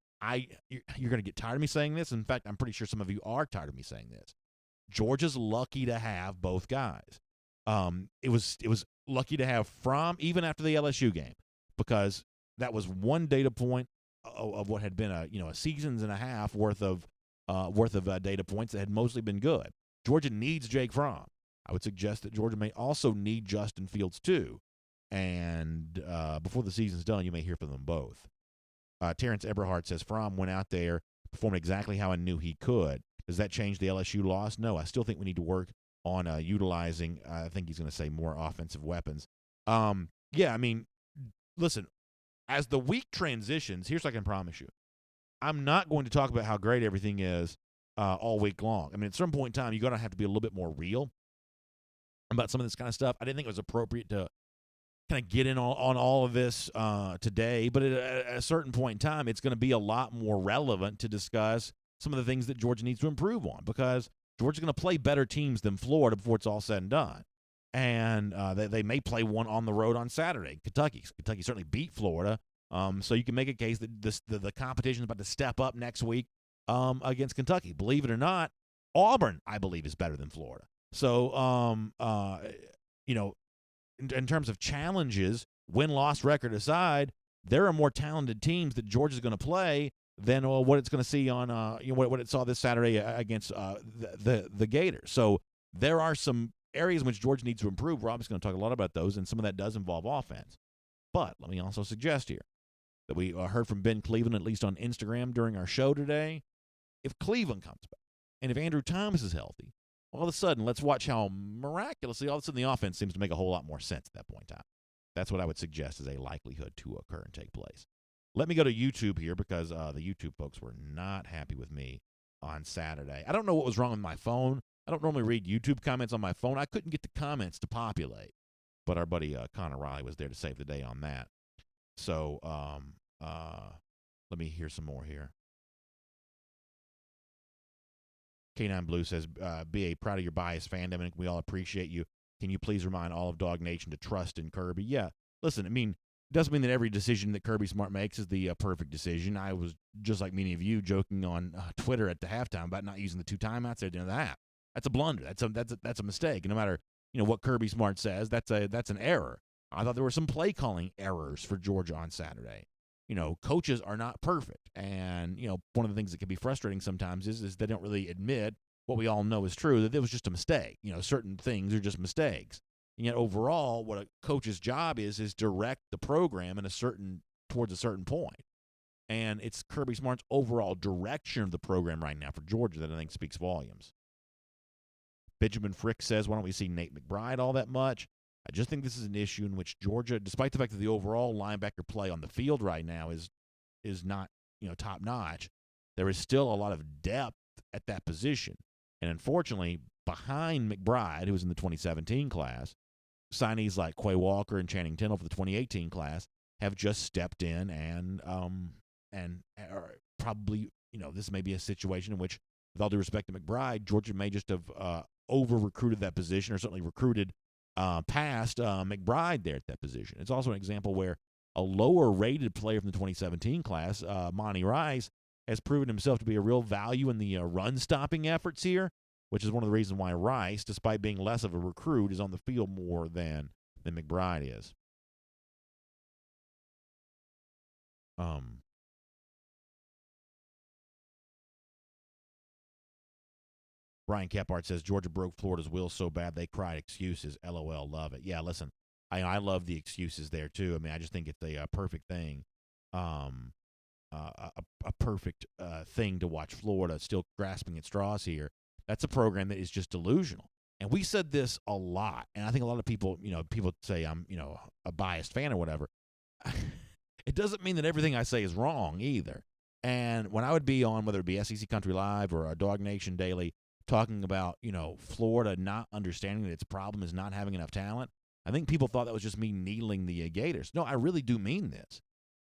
you're going to get tired of me saying this. In fact, I'm pretty sure some of you are tired of me saying this. Georgia's lucky to have both guys. It was lucky to have Fromm even after the LSU game, because that was one data point of what had been a seasons and a half worth of data points that had mostly been good. Georgia needs Jake Fromm. I would suggest that Georgia may also need Justin Fields too. And before the season's done, you may hear from them both. Terrence Eberhardt says Fromm went out there, performed exactly how I knew he could. Does that change the LSU loss? No, I still think we need to work on utilizing, I think he's going to say, more offensive weapons. Yeah, I mean, listen, as the week transitions, here's what I can promise you. I'm not going to talk about how great everything is all week long. I mean, at some point in time, you're going to have to be a little bit more real about some of this kind of stuff. I didn't think it was appropriate to kind of get in on all of this today, but at a certain point in time, it's going to be a lot more relevant to discuss some of the things that Georgia needs to improve on, because Georgia's going to play better teams than Florida before it's all said and done. And they may play one on the road on Saturday. Kentucky certainly beat Florida, so you can make a case that the competition is about to step up next week against Kentucky. Believe it or not, Auburn, I believe, is better than Florida. So, in terms of challenges, win-loss record aside, there are more talented teams that Georgia's going to play than what it's going to see on what it saw this Saturday against the Gators. So there are some areas in which Georgia needs to improve. Rob's going to talk a lot about those, and some of that does involve offense. But let me also suggest here that we heard from Ben Cleveland, at least on Instagram during our show today. If Cleveland comes back, and if Andrew Thomas is healthy, all of a sudden, let's watch how miraculously all of a sudden the offense seems to make a whole lot more sense at that point in time. That's what I would suggest is a likelihood to occur and take place. Let me go to YouTube here, because the YouTube folks were not happy with me on Saturday. I don't know what was wrong with my phone. I don't normally read YouTube comments on my phone. I couldn't get the comments to populate. But our buddy Connor Riley was there to save the day on that. So let me hear some more here. K9 Blue says, B.A., proud of your bias fandom, and we all appreciate you. Can you please remind all of DawgNation to trust in Kirby? Yeah, listen, I mean, it doesn't mean that every decision that Kirby Smart makes is the perfect decision. I was, just like many of you, joking on Twitter at the halftime about not using the 2 timeouts at the end of the half. That's a blunder. That's a mistake. And no matter what Kirby Smart says, that's an error. I thought there were some play calling errors for Georgia on Saturday. Coaches are not perfect. And, one of the things that can be frustrating sometimes is they don't really admit what we all know is true, that it was just a mistake. Certain things are just mistakes. And yet overall, what a coach's job is direct the program towards a certain point. And it's Kirby Smart's overall direction of the program right now for Georgia that I think speaks volumes. Benjamin Frick says, why don't we see Nate McBride all that much? I just think this is an issue in which Georgia, despite the fact that the overall linebacker play on the field right now is not top-notch, there is still a lot of depth at that position. And unfortunately, behind McBride, who was in the 2017 class, signees like Quay Walker and Channing Tindall for the 2018 class have just stepped in and are probably, this may be a situation in which, with all due respect to McBride, Georgia may just have over-recruited that position, or certainly recruited past McBride there at that position. It's also an example where a lower-rated player from the 2017 class, Monty Rice, has proven himself to be a real value in the run-stopping efforts here, which is one of the reasons why Rice, despite being less of a recruit, is on the field more than McBride is. Brian Kephart says, Georgia broke Florida's will so bad they cried excuses. LOL, love it. Yeah, listen, I love the excuses there, too. I mean, I just think it's a perfect thing. A perfect thing to watch Florida still grasping at straws here. That's a program that is just delusional. And we said this a lot, and I think a lot of people, people say I'm, a biased fan or whatever. It doesn't mean that everything I say is wrong either. And when I would be on, whether it be SEC Country Live or DawgNation Daily, talking about, Florida not understanding that its problem is not having enough talent, I think people thought that was just me needling the Gators. No, I really do mean this.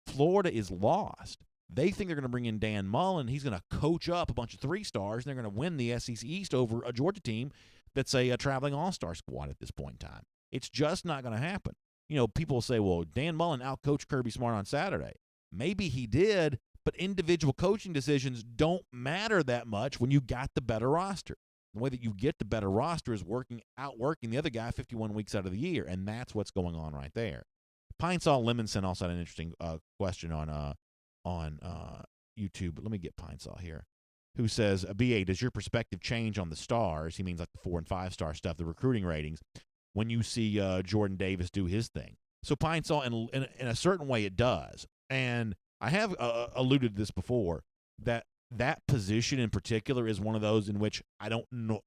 Florida is lost. They think they're going to bring in Dan Mullen. He's going to coach up a bunch of 3-stars, and they're going to win the SEC East over a Georgia team that's a traveling all-star squad at this point in time. It's just not going to happen. People say, well, Dan Mullen outcoached Kirby Smart on Saturday. Maybe he did, but individual coaching decisions don't matter that much when you got the better roster. The way that you get the better roster is outworking the other guy 51 weeks out of the year, and that's what's going on right there. Pine Sol Lemonson also had an interesting question on YouTube. Let me get Pine Sol here, who says, "BA, does your perspective change on the stars?" He means like the 4 and 5 star stuff, the recruiting ratings, when you see Jordan Davis do his thing. So Pine Sol, in a certain way, it does. And I have alluded to this before, that position in particular is one of those in which I don't know.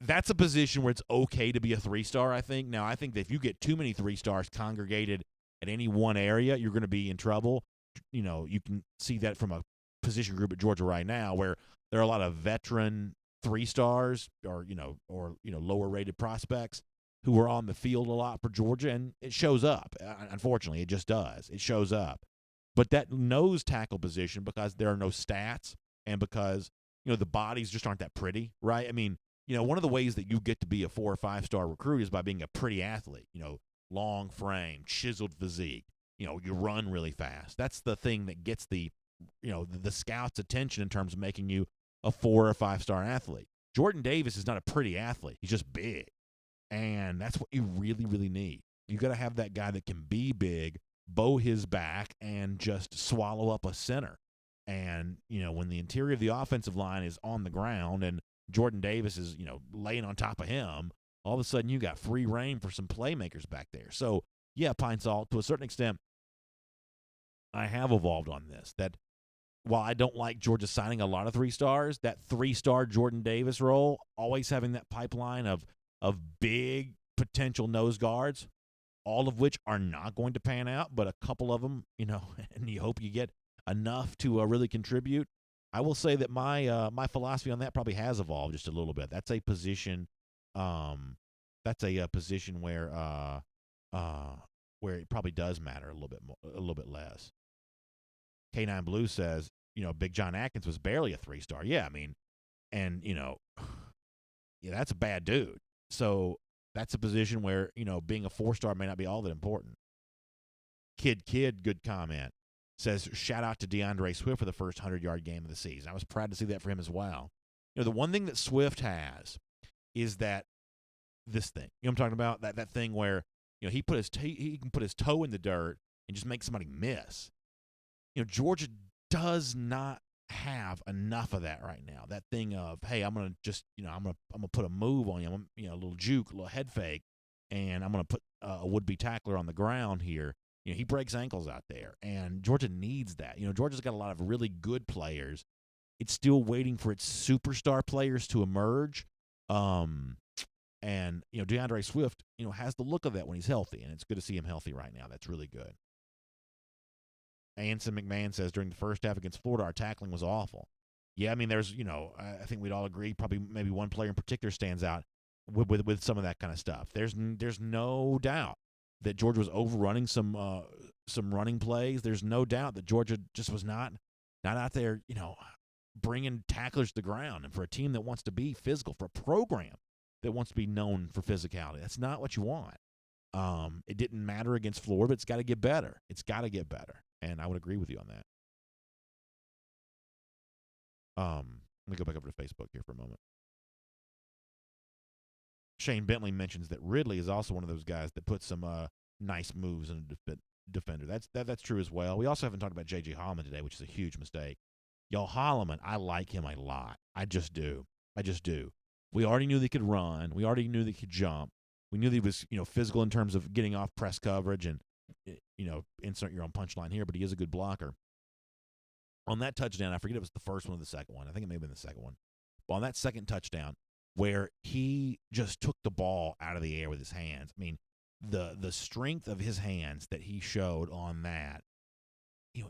That's a position where it's okay to be a 3-star, I think. Now, I think that if you get too many 3-stars congregated at any one area, you're going to be in trouble. You know, you can see that from a position group at Georgia right now where there are a lot of veteran 3-stars or lower rated prospects who are on the field a lot for Georgia, and it shows up. Unfortunately, it just does. It shows up. But that nose tackle position, because there are no stats and because, the bodies just aren't that pretty, right? I mean, one of the ways that you get to be a 4 or 5-star recruit is by being a pretty athlete, long frame, chiseled physique. You run really fast. That's the thing that gets the scout's attention in terms of making you a 4 or 5-star athlete. Jordan Davis is not a pretty athlete. He's just big. And that's what you really, really need. You got to have that guy that can be big, bow his back, and just swallow up a center. And, when the interior of the offensive line is on the ground and Jordan Davis is, laying on top of him, all of a sudden you got free reign for some playmakers back there. So, yeah, Pine Sol, to a certain extent, I have evolved on this. That while I don't like Georgia signing a lot of 3-stars, that 3-star Jordan Davis role, always having that pipeline of big potential nose guards, all of which are not going to pan out, but a couple of them, and you hope you get enough to really contribute. I will say that my philosophy on that probably has evolved just a little bit. That's a position, position where it probably does matter a little bit more, a little bit less. K9 Blue says, Big John Atkins was barely a 3-star. Yeah, I mean, and that's a bad dude. So that's a position where, being a 4-star may not be all that important. Kid, good comment. Says, shout out to DeAndre Swift for the first 100-yard game of the season. I was proud to see that for him as well. The one thing that Swift has is this thing. I'm talking about? That thing where, he can put his toe in the dirt and just make somebody miss. Georgia does not have enough of that right now. That thing of, hey, I'm gonna just, I'm gonna put a move on you, a little juke, a little head fake, and I'm gonna put a would-be tackler on the ground here. He breaks ankles out there, and Georgia needs that. Georgia's got a lot of really good players. It's still waiting for its superstar players to emerge. And DeAndre Swift, has the look of that when he's healthy, and it's good to see him healthy right now. That's really good. Anson McMahon says, during the first half against Florida, our tackling was awful. Yeah, I mean, there's, I think we'd all agree, probably maybe one player in particular stands out with some of that kind of stuff. There's no doubt that Georgia was overrunning some running plays. There's no doubt that Georgia just was not out there, bringing tacklers to the ground. And for a team that wants to be physical, for a program that wants to be known for physicality, that's not what you want. It didn't matter against Florida, but it's got to get better. It's got to get better. And I would agree with you on that. Let me go back over to Facebook here for a moment. Shane Bentley mentions that Ridley is also one of those guys that puts some nice moves in a defender. That's true as well. We also haven't talked about J.J. Holloman today, which is a huge mistake. Holloman, I like him a lot. I just do. We already knew they could run. We already knew they could jump. We knew that he was, physical in terms of getting off press coverage and, insert your own punchline here, but he is a good blocker. On that touchdown, I forget if it was the first one or the second one. I think it may have been the second one. But on that second touchdown, where he just took the ball out of the air with his hands. I mean, the strength of his hands that he showed on that,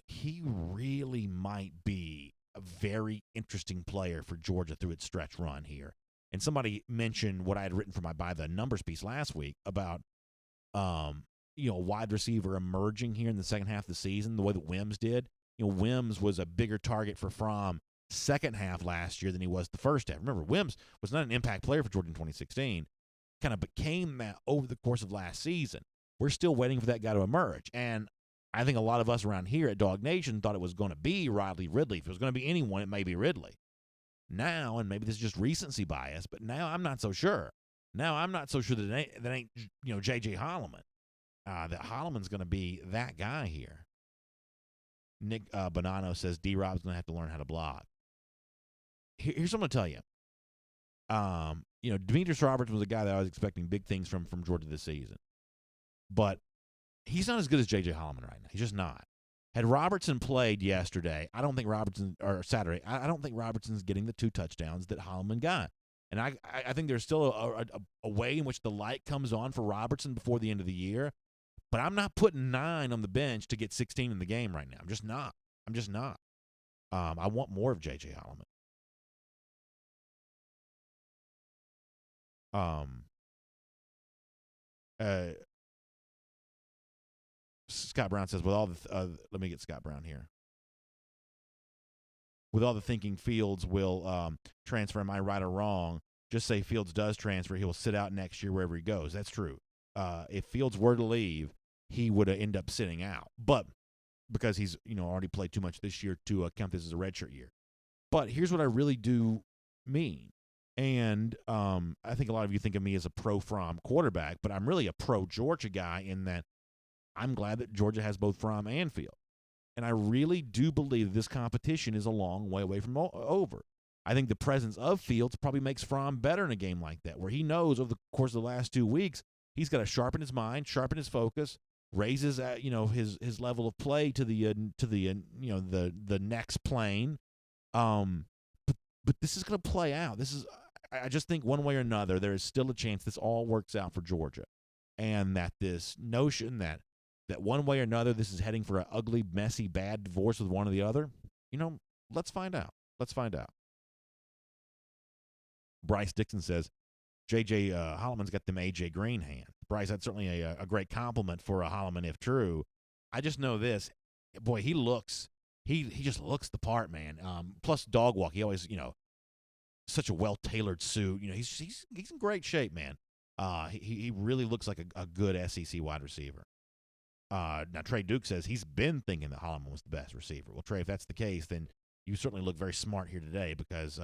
he really might be a very interesting player for Georgia through its stretch run here. And somebody mentioned what I had written for my By the Numbers piece last week about, wide receiver emerging here in the second half of the season, the way that Wims did. Wims was a bigger target for Fromm second half last year than he was the first half. Remember, Wims was not an impact player for Georgia in 2016. Kind of became that over the course of last season. We're still waiting for that guy to emerge. And I think a lot of us around here at DawgNation thought it was going to be Riley Ridley. If it was going to be anyone, it may be Ridley. Now, and maybe this is just recency bias, but now I'm not so sure. Now I'm not so sure that ain't J.J. Holloman. That Holloman's going to be that guy here. Nick Bonanno says D-Rob's going to have to learn how to block. Here's what I'm going to tell you. Demetrius Roberts was a guy that I was expecting big things from Georgia this season. But he's not as good as J.J. Holloman right now. He's just not. Had Robertson played yesterday, Saturday, I don't think Robertson's getting the 2 touchdowns that Holloman got. And I think there's still a way in which the light comes on for Robertson before the end of the year. But I'm not putting 9 on the bench to get 16 in the game right now. I'm just not. I want more of J.J. Holloman. Scott Brown says, with all the let me get Scott Brown here. With all the thinking Fields will transfer, am I right or wrong? Just say Fields does transfer, he will sit out next year wherever he goes. That's true. If Fields were to leave, he would end up sitting out. But because he's already played too much this year to count this as a redshirt year. But here's what I really do mean. And I think a lot of you think of me as a pro-Fromm quarterback, but I'm really a pro-Georgia guy in that I'm glad that Georgia has both Fromm and Fields. And I really do believe this competition is a long way away from over. I think the presence of Fields probably makes Fromm better in a game like that, where he knows over the course of the last 2 weeks he's got to sharpen his mind, sharpen his focus, raises his level of play to the next plane. But this is going to play out. I just think one way or another there is still a chance this all works out for Georgia, and that this notion that one way or another this is heading for an ugly, messy, bad divorce with one or the other, let's find out. Bryce Dixon says, J.J. Holloman's got them A.J. Green hands. Bryce, that's certainly a great compliment for a Holloman if true. I just know this. Boy, he just looks the part, man. Plus dog walk. He always, such a well-tailored suit. He's in great shape, man. He really looks like a good SEC wide receiver. Now, Trey Duke says he's been thinking that Holloman was the best receiver. Well, Trey, if that's the case, then you certainly look very smart here today because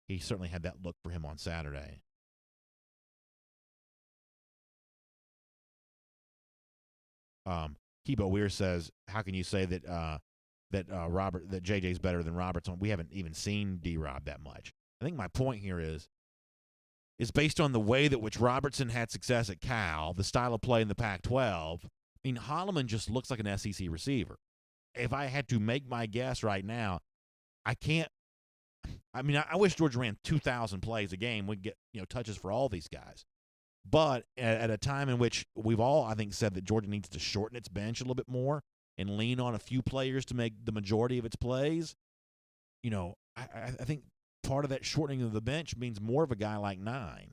he certainly had that look for him on Saturday. Kibo Weir says, how can you say that JJ's better than Robertson? We haven't even seen D-Rob that much. I think my point here is based on the way that which Robertson had success at Cal, the style of play in the Pac-12. I mean, Holloman just looks like an SEC receiver. If I had to make my guess right now, I can't. I mean, I wish Georgia ran 2,000 plays a game. We'd get touches for all these guys. But at a time in which we've all, I think, said that Georgia needs to shorten its bench a little bit more and lean on a few players to make the majority of its plays, I think part of that shortening of the bench means more of a guy like 9.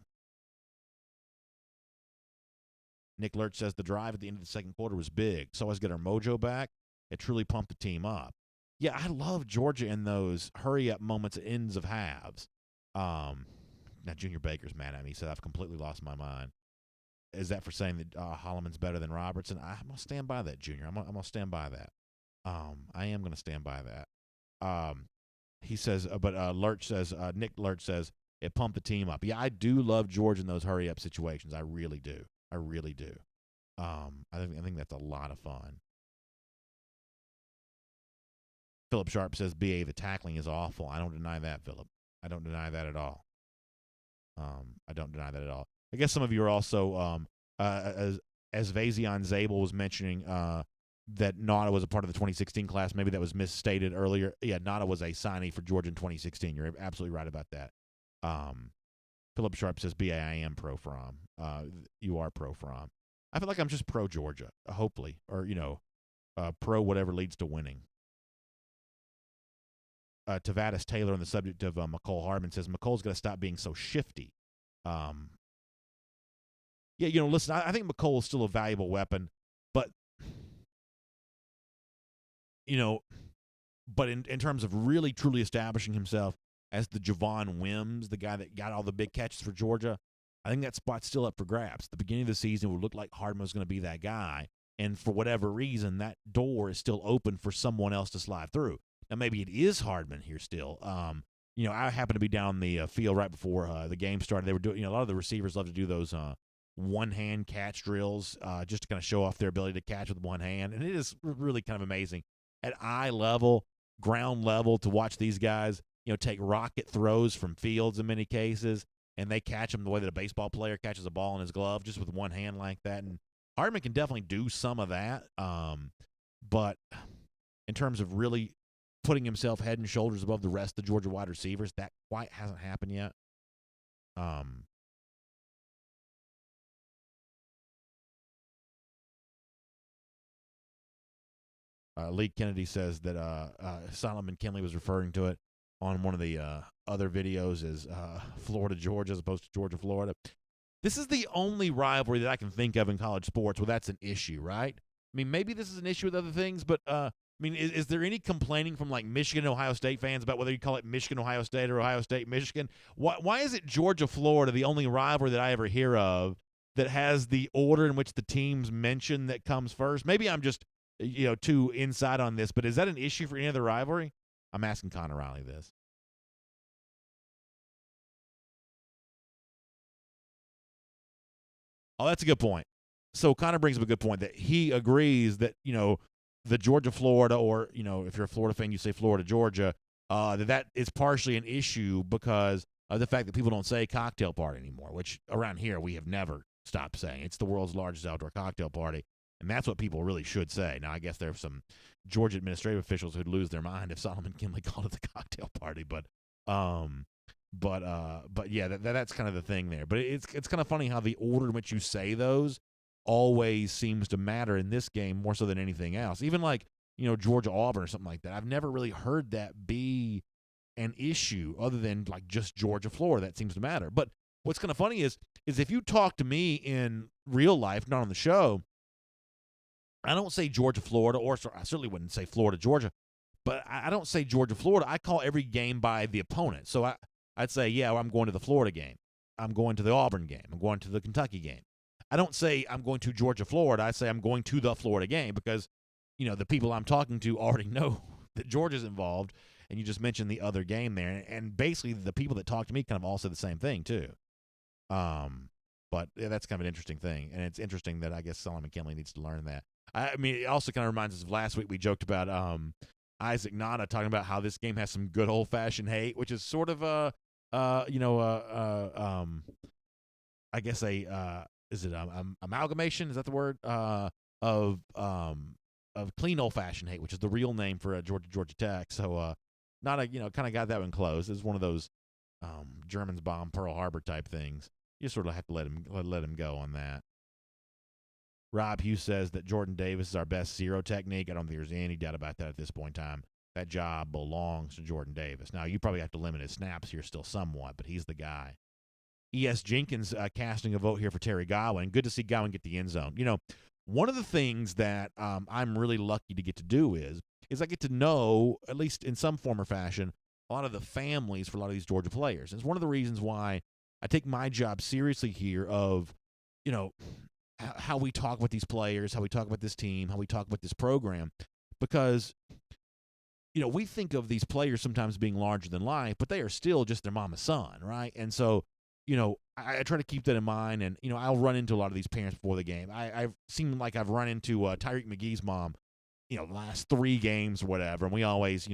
Nick Lurch says the drive at the end of the second quarter was big. So as get our mojo back, it truly pumped the team up. Yeah, I love Georgia in those hurry-up moments at ends of halves. Now, Junior Baker's mad at me. He said, I've completely lost my mind. Is that for saying that Holloman's better than Robertson? I'm going to stand by that, Junior. I'm going to stand by that. I am going to stand by that. He says, but Lurch says, Nick Lurch says, it pumped the team up. Yeah, I do love Georgia in those hurry-up situations. I really do. I think that's a lot of fun. Philip Sharp says, BA, the tackling is awful. I don't deny that, Philip. I don't deny that at all. I guess some of you are also, as Vazion Zabel was mentioning, that Nauta was a part of the 2016 class. Maybe that was misstated earlier. Yeah, Nauta was a signee for Georgia in 2016. You're absolutely right about that. Philip Sharp says, BA, I am pro-Fromm. You are pro-Fromm. I feel like I'm just pro-Georgia, hopefully, or, pro whatever leads to winning. Tavares Taylor on the subject of McCole Hardman says, McCole's got to stop being so shifty. Listen, I think McCole is still a valuable weapon, but, in terms of really, truly establishing himself as the Javon Wims, the guy that got all the big catches for Georgia, I think that spot's still up for grabs. At the beginning of the season, it would look like Hardman was going to be that guy, and for whatever reason, that door is still open for someone else to slide through. Now, maybe it is Hardman here still, I happened to be down the field right before the game started. They were doing, a lot of the receivers love to do those one-hand catch drills just to kind of show off their ability to catch with one hand. And it is really kind of amazing at eye level, ground level, to watch these guys, take rocket throws from fields in many cases, and they catch them the way that a baseball player catches a ball in his glove, just with one hand like that. And Hardman can definitely do some of that, but in terms of really putting himself head and shoulders above the rest of the Georgia wide receivers, that quite hasn't happened yet. Lee Kennedy says that Solomon Kinley was referring to it on one of the other videos as Florida, Georgia, as opposed to Georgia, Florida. This is the only rivalry that I can think of in college sports where that's an issue, right? I mean, maybe this is an issue with other things, but is there any complaining from like Michigan, Ohio State fans about whether you call it Michigan, Ohio State, or Ohio State, Michigan? Why is it Georgia, Florida, the only rivalry that I ever hear of that has the order in which the teams mention that comes first? Maybe I'm just too inside on this, but is that an issue for any other rivalry? I'm asking Connor Riley this. Oh, that's a good point. So Connor brings up a good point that he agrees that, the Georgia, Florida, or, if you're a Florida fan, you say Florida, Georgia, that is partially an issue because of the fact that people don't say cocktail party anymore, which around here we have never stopped saying. It's the world's largest outdoor cocktail party, and that's what people really should say. Now, I guess there are some Georgia administrative officials who'd lose their mind if Solomon Kinley called it the cocktail party, but yeah, that's kind of the thing there. But it's kind of funny how the order in which you say those always seems to matter in this game more so than anything else. Even like, Georgia Auburn or something like that. I've never really heard that be an issue other than like just Georgia Florida. That seems to matter. But what's kind of funny is if you talk to me in real life, not on the show, I don't say Georgia Florida, or I certainly wouldn't say Florida Georgia, but I don't say Georgia Florida. I call every game by the opponent. So I'd say, yeah, well, I'm going to the Florida game. I'm going to the Auburn game. I'm going to the Kentucky game. I don't say I'm going to Georgia, Florida. I say I'm going to the Florida game because, the people I'm talking to already know that Georgia's involved, and you just mentioned the other game there. And basically the people that talk to me kind of all say the same thing too. But yeah, that's kind of an interesting thing. And it's interesting that I guess Solomon Kinley needs to learn that. I mean, it also kind of reminds us of last week we joked about Isaac Nada talking about how this game has some good old-fashioned hate, which is sort of I guess is it amalgamation? Is that the word? Of clean old-fashioned hate, which is the real name for Georgia Tech. So Nada, kind of got that one closed. It's one of those Germans bomb Pearl Harbor type things. You sort of have to let him go on that. Rob Hughes says that Jordan Davis is our best zero technique. I don't think there's any doubt about that at this point in time. That job belongs to Jordan Davis. Now, you probably have to limit his snaps here still somewhat, but he's the guy. E.S. Jenkins casting a vote here for Terry Godwin. Good to see Godwin get the end zone. One of the things that I'm really lucky to get to do is I get to know, at least in some form or fashion, a lot of the families for a lot of these Georgia players. It's one of the reasons why I take my job seriously here of, how we talk with these players, how we talk about this team, how we talk about this program, because, we think of these players sometimes being larger than life, but they are still just their mama's son, right? And so, I try to keep that in mind, and, I'll run into a lot of these parents before the game. I've seemed like I've run into Tyreek McGee's mom, the last 3 games or whatever, and we always,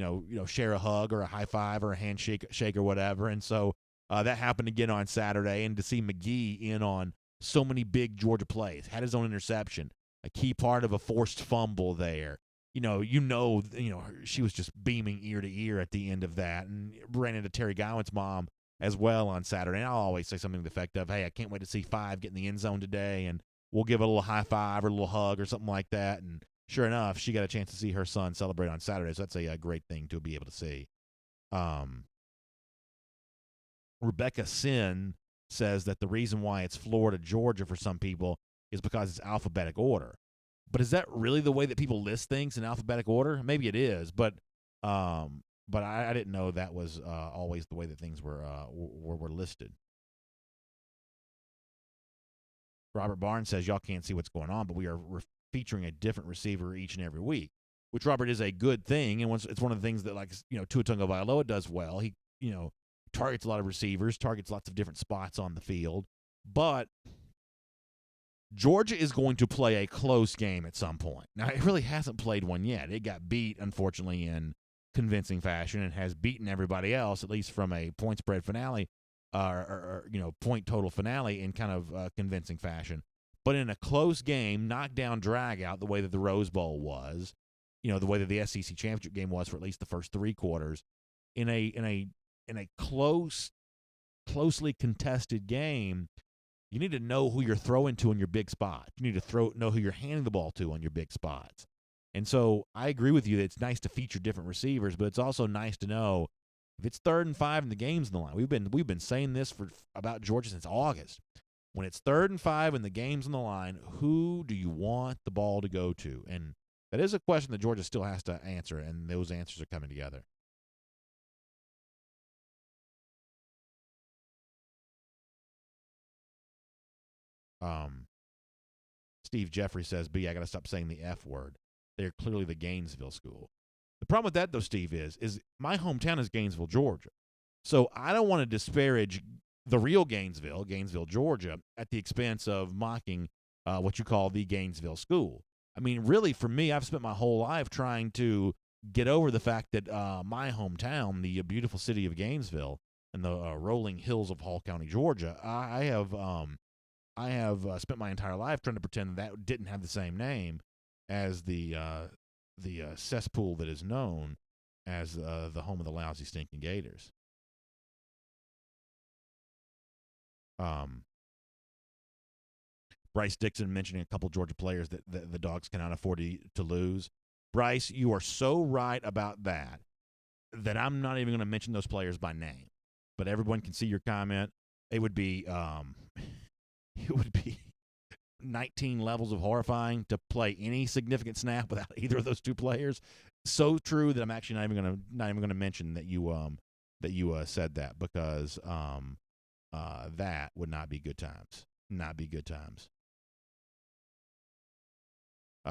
share a hug or a high five or a handshake or whatever, and so that happened again on Saturday, and to see McGee in on so many big Georgia plays, had his own interception, a key part of a forced fumble there. She was just beaming ear to ear at the end of that, and ran into Terry Godwin's mom as well on Saturday. And I'll always say something to the effect of, hey, I can't wait to see 5 get in the end zone today, and we'll give it a little high five or a little hug or something like that. And sure enough, she got a chance to see her son celebrate on Saturday, so that's a great thing to be able to see. Rebecca Sin says that the reason why it's Florida, Georgia for some people is because it's alphabetic order. But is that really the way that people list things in alphabetic order? Maybe it is, but I didn't know that was always the way that things were listed. Robert Barnes says y'all can't see what's going on, but we are featuring a different receiver each and every week, which, Robert, is a good thing, and it's one of the things that, Tua Tagovailoa does well. He targets a lot of receivers, targets lots of different spots on the field. But Georgia is going to play a close game at some point. Now, it really hasn't played one yet. It got beat, unfortunately, in convincing fashion and has beaten everybody else, at least from a point spread finale or point total finale in kind of convincing fashion. But in a close game, knockdown, drag out, the way that the Rose Bowl was, the way that the SEC championship game was for at least the first three quarters, in a closely contested game, you need to know who you're throwing to in your big spot. You need to know who you're handing the ball to on your big spots. And so I agree with you that it's nice to feature different receivers, but it's also nice to know if it's 3rd and 5 and the game's in the line. We've been saying this about Georgia since August. When it's 3rd and 5 and the game's in the line, who do you want the ball to go to? And that is a question that Georgia still has to answer, and those answers are coming together. Steve Jeffrey says, B, I got to stop saying the F word. They're clearly the Gainesville school. The problem with that, though, Steve, is my hometown is Gainesville, Georgia. So I don't want to disparage the real Gainesville, Georgia, at the expense of mocking what you call the Gainesville school. I mean, really, for me, I've spent my whole life trying to get over the fact that my hometown, the beautiful city of Gainesville, and the rolling hills of Hall County, Georgia, I have spent my entire life trying to pretend that didn't have the same name as the cesspool that is known as the home of the lousy, stinking Gators. Bryce Dixon mentioning a couple Georgia players that the Dogs cannot afford to lose. Bryce, you are so right about that I'm not even going to mention those players by name. But everyone can see your comment. It would be 19 levels of horrifying to play any significant snap without either of those two players. So true that I'm actually not even gonna mention that you said that, because that would not be good times. Not be good times.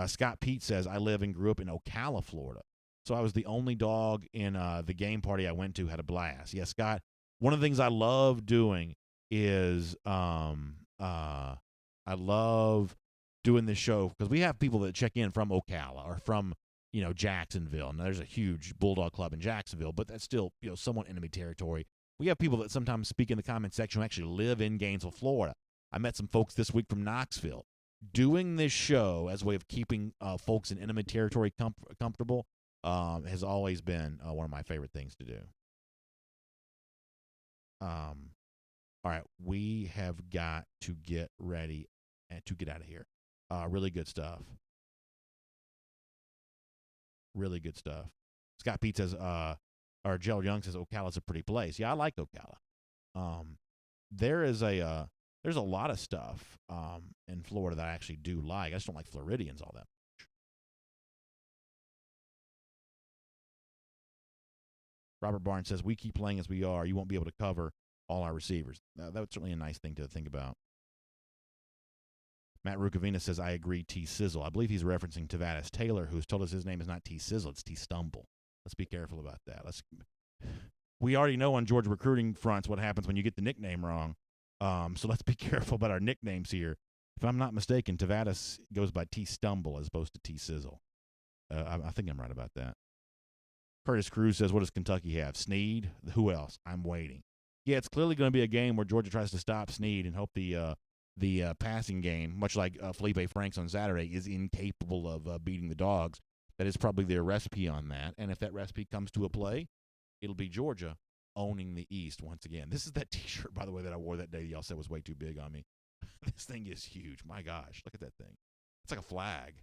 Scott Pete says, I live and grew up in Ocala, Florida. So I was the only dog in the game party I went to, had a blast. Yeah, Scott, one of the things I love doing is I love doing this show because we have people that check in from Ocala or from, Jacksonville. Now, there's a huge Bulldog club in Jacksonville, but that's still, somewhat enemy territory. We have people that sometimes speak in the comment section who actually live in Gainesville, Florida. I met some folks this week from Knoxville. Doing this show as a way of keeping folks in enemy territory comfortable has always been one of my favorite things to do. All right, we have got to get ready and to get out of here. Really good stuff. Really good stuff. Scott Pete says, or Gerald Young says, Ocala's a pretty place. Yeah, I like Ocala. There's a lot of stuff in Florida that I actually do like. I just don't like Floridians all that much. Robert Barnes says, we keep playing as we are. You won't be able to cover all our receivers. That was certainly a nice thing to think about. Matt Rukavina says, I agree, T-Sizzle. I believe he's referencing Tavares Taylor, who's told us his name is not T-Sizzle, it's T-Stumble. Let's be careful about that. We already know on Georgia recruiting fronts what happens when you get the nickname wrong. So let's be careful about our nicknames here. If I'm not mistaken, Tavares goes by T-Stumble as opposed to T-Sizzle. I think I'm right about that. Curtis Cruz says, what does Kentucky have? Snead? Who else? I'm waiting. Yeah, it's clearly going to be a game where Georgia tries to stop Snead and hope the passing game, much like Felipe Franks on Saturday, is incapable of beating the Dogs. That is probably their recipe on that. And if that recipe comes to a play, it'll be Georgia owning the East once again. This is that T-shirt, by the way, that I wore that day y'all said was way too big on me. This thing is huge. My gosh, look at that thing. It's like a flag.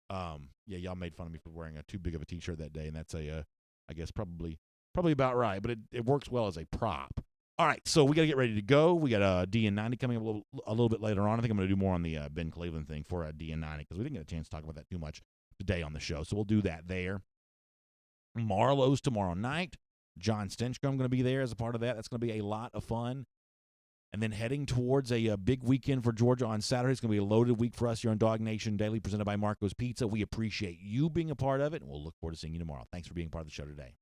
Yeah, y'all made fun of me for wearing too big of a T-shirt that day, and that's I guess probably about right, but it works well as a prop. All right, so we got to get ready to go. We got DN90 coming up a little bit later on. I think I'm going to do more on the Ben Cleveland thing for DN90 because we didn't get a chance to talk about that too much today on the show, so we'll do that there. Marlowe's tomorrow night. John Stinchcomb going to be there as a part of that. That's going to be a lot of fun. And then heading towards a big weekend for Georgia on Saturday. It's going to be a loaded week for us here on DawgNation Daily, presented by Marco's Pizza. We appreciate you being a part of it, and we'll look forward to seeing you tomorrow. Thanks for being part of the show today.